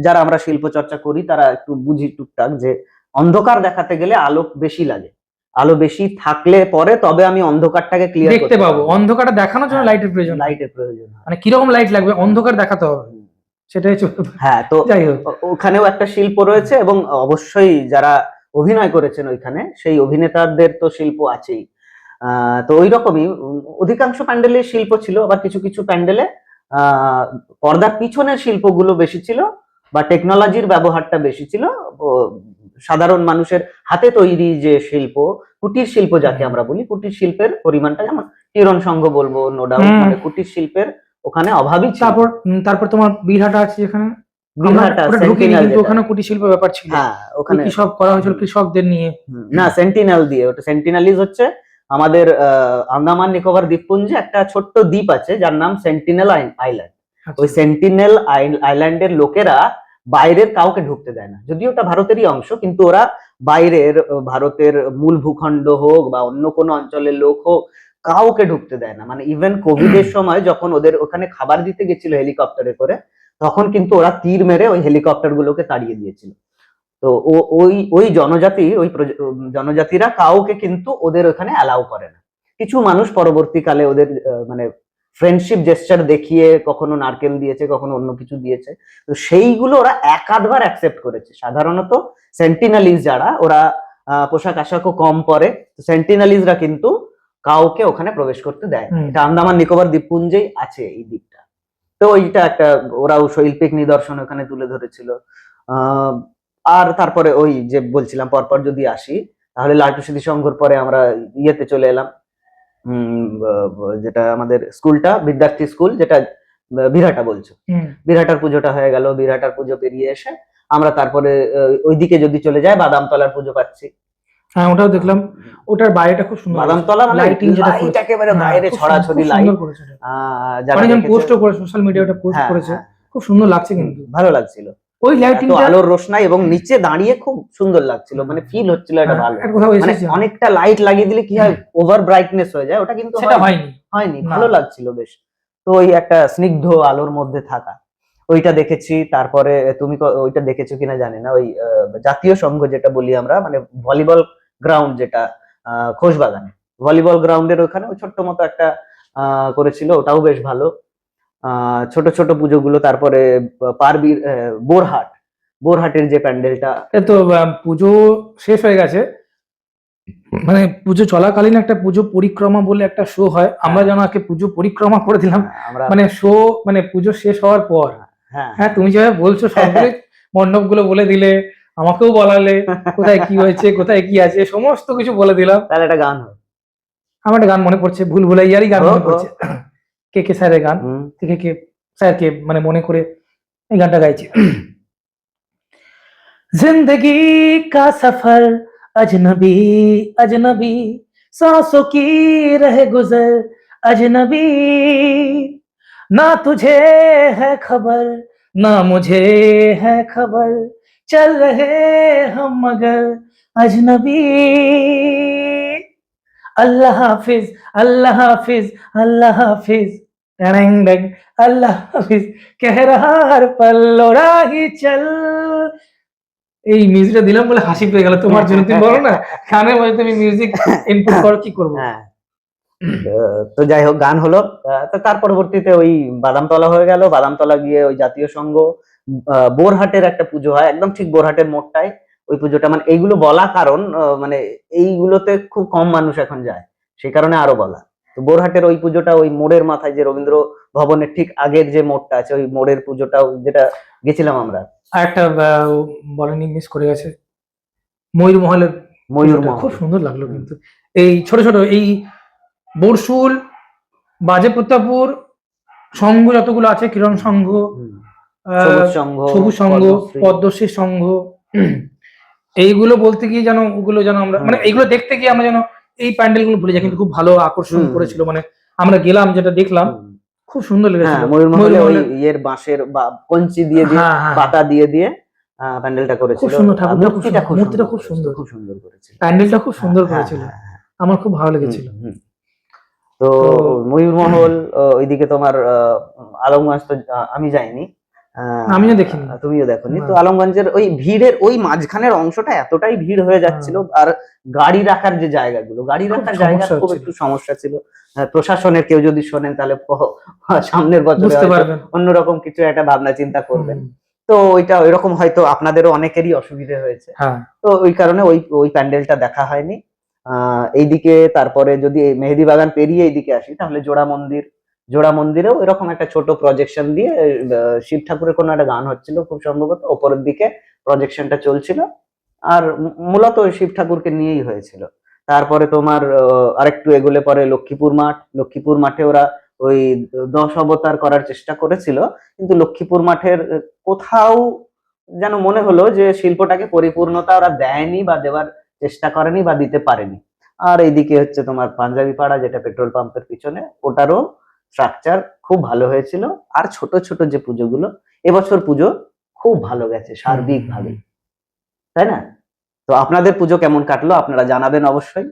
যারা আমরা শিল্প চর্চা করি তারা একটু বুঝি টুকটাক যে অন্ধকার দেখাতে গেলে আলো বেশি লাগে, আলো বেশি থাকলে পরে তবে আমি অন্ধকারটাকে ক্লিয়ার দেখতে করতে পাবো, পারবো। অন্ধকারটা দেখানোর জন্য হ্যাঁ, লাইটের প্রয়োজন হয়। লাইটের প্রয়োজন হয়। মানে কিরকম লাইট লাগবে, অন্ধকার দেখাতে হবে, হুম। সেটাই চলবে। হ্যাঁ, তো যাই হোক, ওখানেও একটা শিল্প রয়েছে এবং অবশ্যই যারা অভিনয় করেছেন ওইখানে সেই অভিনেতাদের তো শিল্প আছেই। তো ওই রকমই অধিকাংশ প্যান্ডেলে শিল্প ছিল, আবার কিছু কিছু প্যান্ডেলে পর্দার পিছনের শিল্পগুলো বেশি ছিল বা টেকনোলজির ব্যবহারটা বেশি ছিল। ও, সাধারণ মানুষের হাতে তৈরি যে শিল্প, কুটির শিল্প যাকে আমরা বলি, কুটির শিল্পের পরিমাণটা, যেমন কিরণ সংঘ বলবো, নো ডাউট, মানে কুটির শিল্পের ওখানে অভাবই ছিল। তারপর তোমার বীরহাটা আছে, যেখানে বীরহাটা ওটা ঢুকিনি, সেন্টিনেল, কিন্তু যেটা ওখানে কুটির শিল্প ব্যাপার ছিল। হ্যাঁ ওখানে কি সব করা হয়েছিল কৃষকদের নিয়ে। না সেন্টিনেল দিয়ে, ওটা সেন্টিনেলিজ হচ্ছে আমাদের আন্দামান নিকোবর দ্বীপপুঞ্জে একটা ছোট্ট দ্বীপ আছে যার নাম সেন্টিনেল আইল্যান্ড। ওই সেন্টিনেল আইল্যান্ডের লোকেরা বাইরের কাউকে ঢুকতে দেয় না, যদিও ওটা ভারতেরই অংশ, কিন্তু ওরা বাইরের ভারতের মূল ভূখণ্ড হোক বা অন্য কোনো অঞ্চলের লোক হোক কাউকে ঢুকতে দেয় না। মানে ইভেন কোভিড এর সময় যখন ওদের ওখানে খাবার দিতে গেছিল হেলিকপ্টারে করে, তখন কিন্তু ওরা তীর মেরে ওই হেলিকপ্টার গুলোকে তাড়িয়ে দিয়েছিল। তো ওই ওই জনজাতি, ওই জনজাতিরা কাউকে কিন্তু ওদের ওখানে অ্যালাউ করে না। কিছু মানুষ পরবর্তীকালে ওদের মানে ফ্রেন্ডশিপ জেস্টার দেখিয়ে কখনো নারকেল দিয়েছে, কখনো অন্য কিছু দিয়েছে, তো সেইগুলো ওরা এক আধবার অ্যাকসেপ্ট করেছে। সাধারণত সেন্টিনালিজ যারা, ওরা পোশাক আশাকও কম পরে, সেন্টিনালিজরা কিন্তু কাউকে ওখানে প্রবেশ করতে দেয় না। এটা আন্দামান নিকোবর দ্বীপপুঞ্জেই আছে এই দ্বীপটা। তো ওইটা একটা, ওরাও শৈল্পিক নিদর্শন ওখানে তুলে ধরেছিল। আর তারপরে ওই যে বলছিলাম, পরপর যদি আসি তাহলে লালটু সিদ্ধি সংঘর পরে আমরা ইয়েতে চলে এলাম, যেটা আমাদের স্কুলটা বিদ্যার্থী স্কুল, যেটা বিরাটা বলছো, বিরাটার পুজোটা হয়ে গেল। বিরাটার পুজো পেরিয়ে এসে আমরা তারপরে ওইদিকে যদি চলে যাই বাদামতলার পুজো পাচ্ছি। হ্যাঁ, ওটাও দেখলাম, ওটার বাইরেটা খুব সুন্দর, বাদামতলা মানে লাইটিং যেটা করেছে একেবারে বাইরে ছড়াছড়ি লাইট, যারা অনেকজন দেখেছে পোস্টও করে, সোশ্যাল মিডিয়াতে পোস্ট করেছে, খুব সুন্দর লাগছে, কিন্তু ভালো লাগছিল ওই লাইটিংটা, আলোর রোশনাই এবং নিচে দাঁড়িয়ে খুব সুন্দর লাগছিল, মানে ফিল হচ্ছিল এটা ভালো। মানে অনেকটা লাইট লাগিয়ে দিলে কি হয়, ওভার ব্রাইটনেস হয়ে যায়, ওটা কিন্তু সেটা হয়নি, ভালো লাগছিল বেশ। তো ওই একটা স্নিগ্ধ আলোর মধ্যে থাকা, ওইটা দেখেছি। তারপরে তুমি ওইটা দেখেছো কিনা জানি না, ওই জাতীয় সংঘ যেটা বলি আমরা, মানে ভলিবল গ্রাউন্ড যেটা খোশবাগানে, ভলিবল গ্রাউন্ডের ওখানে ওই ছোট্ট মতো একটা করেছিল, ওটাও বেশ ভালো। ছোট ছোট পুজোগুলো, তারপরে পারবীর বোরহাটের যে প্যান্ডেলটা, তো পুজো শেষ হয়ে গেছে, মানে পুজো চলাকালীন একটা পুজো পরিক্রমা বলে একটা শো হয়, আমরা যেন আজকে পুজো পরিক্রমা করে দিলাম, মানে শো, মানে পুজো শেষ হওয়ার পর। হ্যাঁ, তুমি যেভাবে বলছো সবগুলো মণ্ডপ গুলো বলে দিলে, আমাকেও বলালে কোথায় কি হয়েছে, কোথায় কি আছে, সমস্ত কিছু বলে দিলাম। তাহলে একটা গান হয়, আমার একটা গান মনে পড়ছে, ভুল ভুলাইয়ারই গান মনে পড়ছে, কে কে স্যারের গান, কে কে স্যারকে মানে মনে করে এই গানটা গাইছি। जिंदगी का सफर अजनबी अजनबी, सांसों की रह गुजर अजनबी, ना तुझे है खबर ना मुझे है खबर, चल रहे हम मगर अजनबी, अल्लाह हाफिज अल्लाह हाफिज अल्लाह हाफिज, डंग डंग अल्लाह हाफिज, कह रहा हर पल लोरा ही चल। এই মিউজিকটা দিলাম বলে হাসি পেয়ে গেল তোমার জন্য, তুমি বলো না গানের মধ্যে তুমি মিউজিক ইনপুট করো, কি করবো। তো যাই হোক, গান হলো। তো তার পরবর্তীতে ওই বাদামতলা হয়ে গেল, বাদামতলা গিয়ে ওই জাতীয় সংঘ, বোরহাটের একটা পুজো হয় একদম ঠিক বোরহাটের মোড়টায়, ওই পুজোটা, মানে এইগুলো বলা কারণ মানে এইগুলোতে খুব কম মানুষ এখন যায়, সেই কারণে আরো বলা। তো বোরহাটের ওই পুজোটা, ওই মোড়ের মাথায় যে রবীন্দ্র ভবনের ঠিক আগের যে মোড়টা আছে, ওই মোড়ের পুজোটাও যেটা গেছিলাম আমরা। আর একটা বলেনি, মিস করে গেছে, ময়ূরমহলের খুব সুন্দর লাগলো, কিন্তু এই ছোট ছোট এই বরশুল, বাজে প্রতাপুর সংঘ যতগুলো আছে, কিরণ সংঘ, সবুজ সংঘ, পদ্মশ্রী সংঘ, এইগুলো বলতে গিয়ে যেন ওগুলো যেন আমরা, মানে এইগুলো দেখতে গিয়ে আমরা যেন এই প্যান্ডেল গুলো ভুলে যাই, কিন্তু খুব ভালো আকর্ষণ করেছিল, মানে আমরা গেলাম, যেটা দেখলাম খুব সুন্দর লেগেছিল। ময়ূরমহলে ওই ইয়ের বাঁশের বা কঞ্চি দিয়ে দিয়ে, পাতা দিয়ে দিয়ে প্যান্ডেলটা খুব করেছিল। সুন্দর, ঠাকুরটা খুব মূর্তিটা সুন্দর, মূর্তিটা খুব সুন্দর, খুব সুন্দর করেছিল, প্যান্ডেলটা খুব সুন্দর হ্যাঁ, করেছিল, হ্যাঁ, হ্যাঁ। আমার খুব ভালো লেগেছিল। তো তো ময়ূরমহল, ওইদিকে তোমার আলমগঞ্জ তো আমি যাইনি, আমিও দেখিনি। তুমিও দেখোনি। না। তো আলমগঞ্জের ওই ভিড়ের ওই মাঝখানের অংশটা এতটাই ভিড় হয়ে যাচ্ছিল, আর গাড়ি রাখার যে জায়গাগুলো, গাড়ি খুব রাখার জায়গার সমস্যা খুব হচ্ছিল। একটু সমস্যা ছিল। প্রশাসনের কেউ যদি শোনেন তাহলে সামনের বছরে বুঝতে হয়তো পারবেন। অন্যরকম কিছু একটা ভাবনা চিন্তা করবেন। হুম, তো ওইটা ওইরকম হয়তো আপনাদেরও অনেকেরই অসুবিধা হয়েছে। হ্যাঁ, তো ওই কারণে ওই ওই প্যান্ডেলটা দেখা হয়নি। এইদিকে তারপরে যদি মেহেদি বাগান পেরিয়ে এইদিকে আসি, তাহলে জোড়া মন্দিরেও এরকম একটা ছোট প্রজেকশন দিয়ে শিব ঠাকুরের কোনো একটা গান হচ্ছিল খুব সম্ভবত, ওপরের দিকে প্রজেকশনটা চলছিল, আর মূলত ওই শিব ঠাকুরকে নিয়েই হয়েছিল। তারপরে তোমার আরেকটু এগোলে পরে লক্ষ্মীপুর মাঠে ওরা ওই 10 অবতার করার চেষ্টা করেছিল, কিন্তু লক্ষ্মীপুর মাঠের কোথাও যেন মনে হলো যে শিল্পটাকে পরিপূর্ণতা ওরা দেয়নি বা দেওয়ার চেষ্টা করেনি বা দিতে পারেনি। আর এইদিকে হচ্ছে তোমার পাঞ্জাবি পাড়া, যেটা পেট্রোল পাম্পের পিছনে, ওটারও স্ট্রাকচার খুব ভালো হয়েছিল। আর ছোট ছোট যে পুজোগুলো, এবছর পুজো খুব ভালো গেছে সার্বিক ভাবে, তাই না? তো আপনাদের পুজো কেমন কাটলো আপনারা জানাবেন অবশ্যই।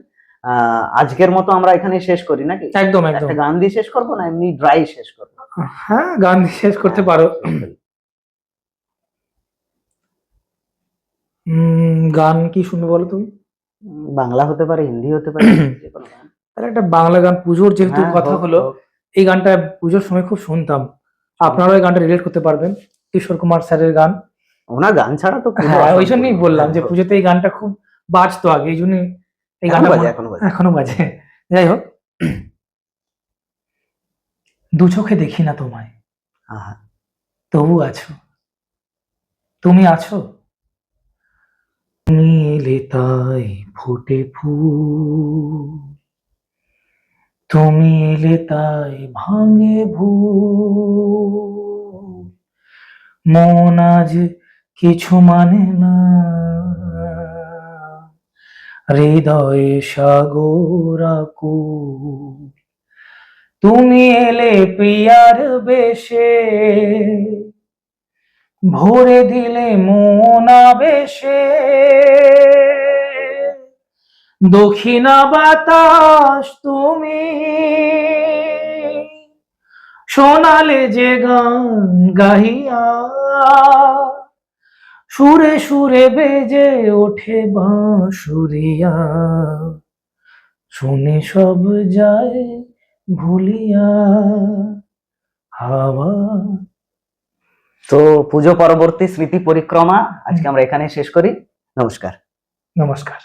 আজকের মতো আমরা এখানে শেষ করি নাকি? একদম একদম। একটা গান দিয়ে শেষ করবো না এমনি ড্রাই শেষ করবো? হ্যাঁ, গান দিয়ে শেষ করতে পারো। গান কি শুনবে বলো তুমি? বাংলা হতে পারে, হিন্দি হতে পারে, যে কোনো গান। তাহলে একটা বাংলা গান, পুজোর যেহেতু হ্যাঁ, কথা হোক, হলো, হোক। এই গানটা পুজোর সময় খুব শুনতাম, আপনারাও এই গানটা রিলেট করতে পারবেন, কিশোর কুমার স্যারের গান। ওনার গান ছাড়া তো পুজো হ্যাঁ, ওই অসম্পূর্ণ। জন্যই বললাম যে হ্যাঁ, পুজোতে এই গানটা খুব বাজতো আগে, এই জন্যই এই এখনো গানটা বাজে, এখনো বাজে। এখনো বাজে। যাই হোক, দু চোখে দেখি না তোমায়, আহা, তবু আছো, তুমি আছো, তুমি এলে তাই ফোটে ফুল, তুমি এলে তাই ভাঙে ভুল, মন আজ কিছু মানে না, হৃদয়ে সাগর আকুল, তুমি এলে প্রিয়ার বেশে, ভরে দিলে মন আবেশে, দক্ষিণা বাতাস তুমি, শোনালে যে গান গাহিয়া, সুরে সুরে বেজে ওঠে বাঁশুরিয়া, শুনে সব যায় ভুলিয়া, হাওয়া। তো পুজো পরবর্তী স্মৃতি পরিক্রমা আজকে আমরা এখানে শেষ করি। নমস্কার। নমস্কার।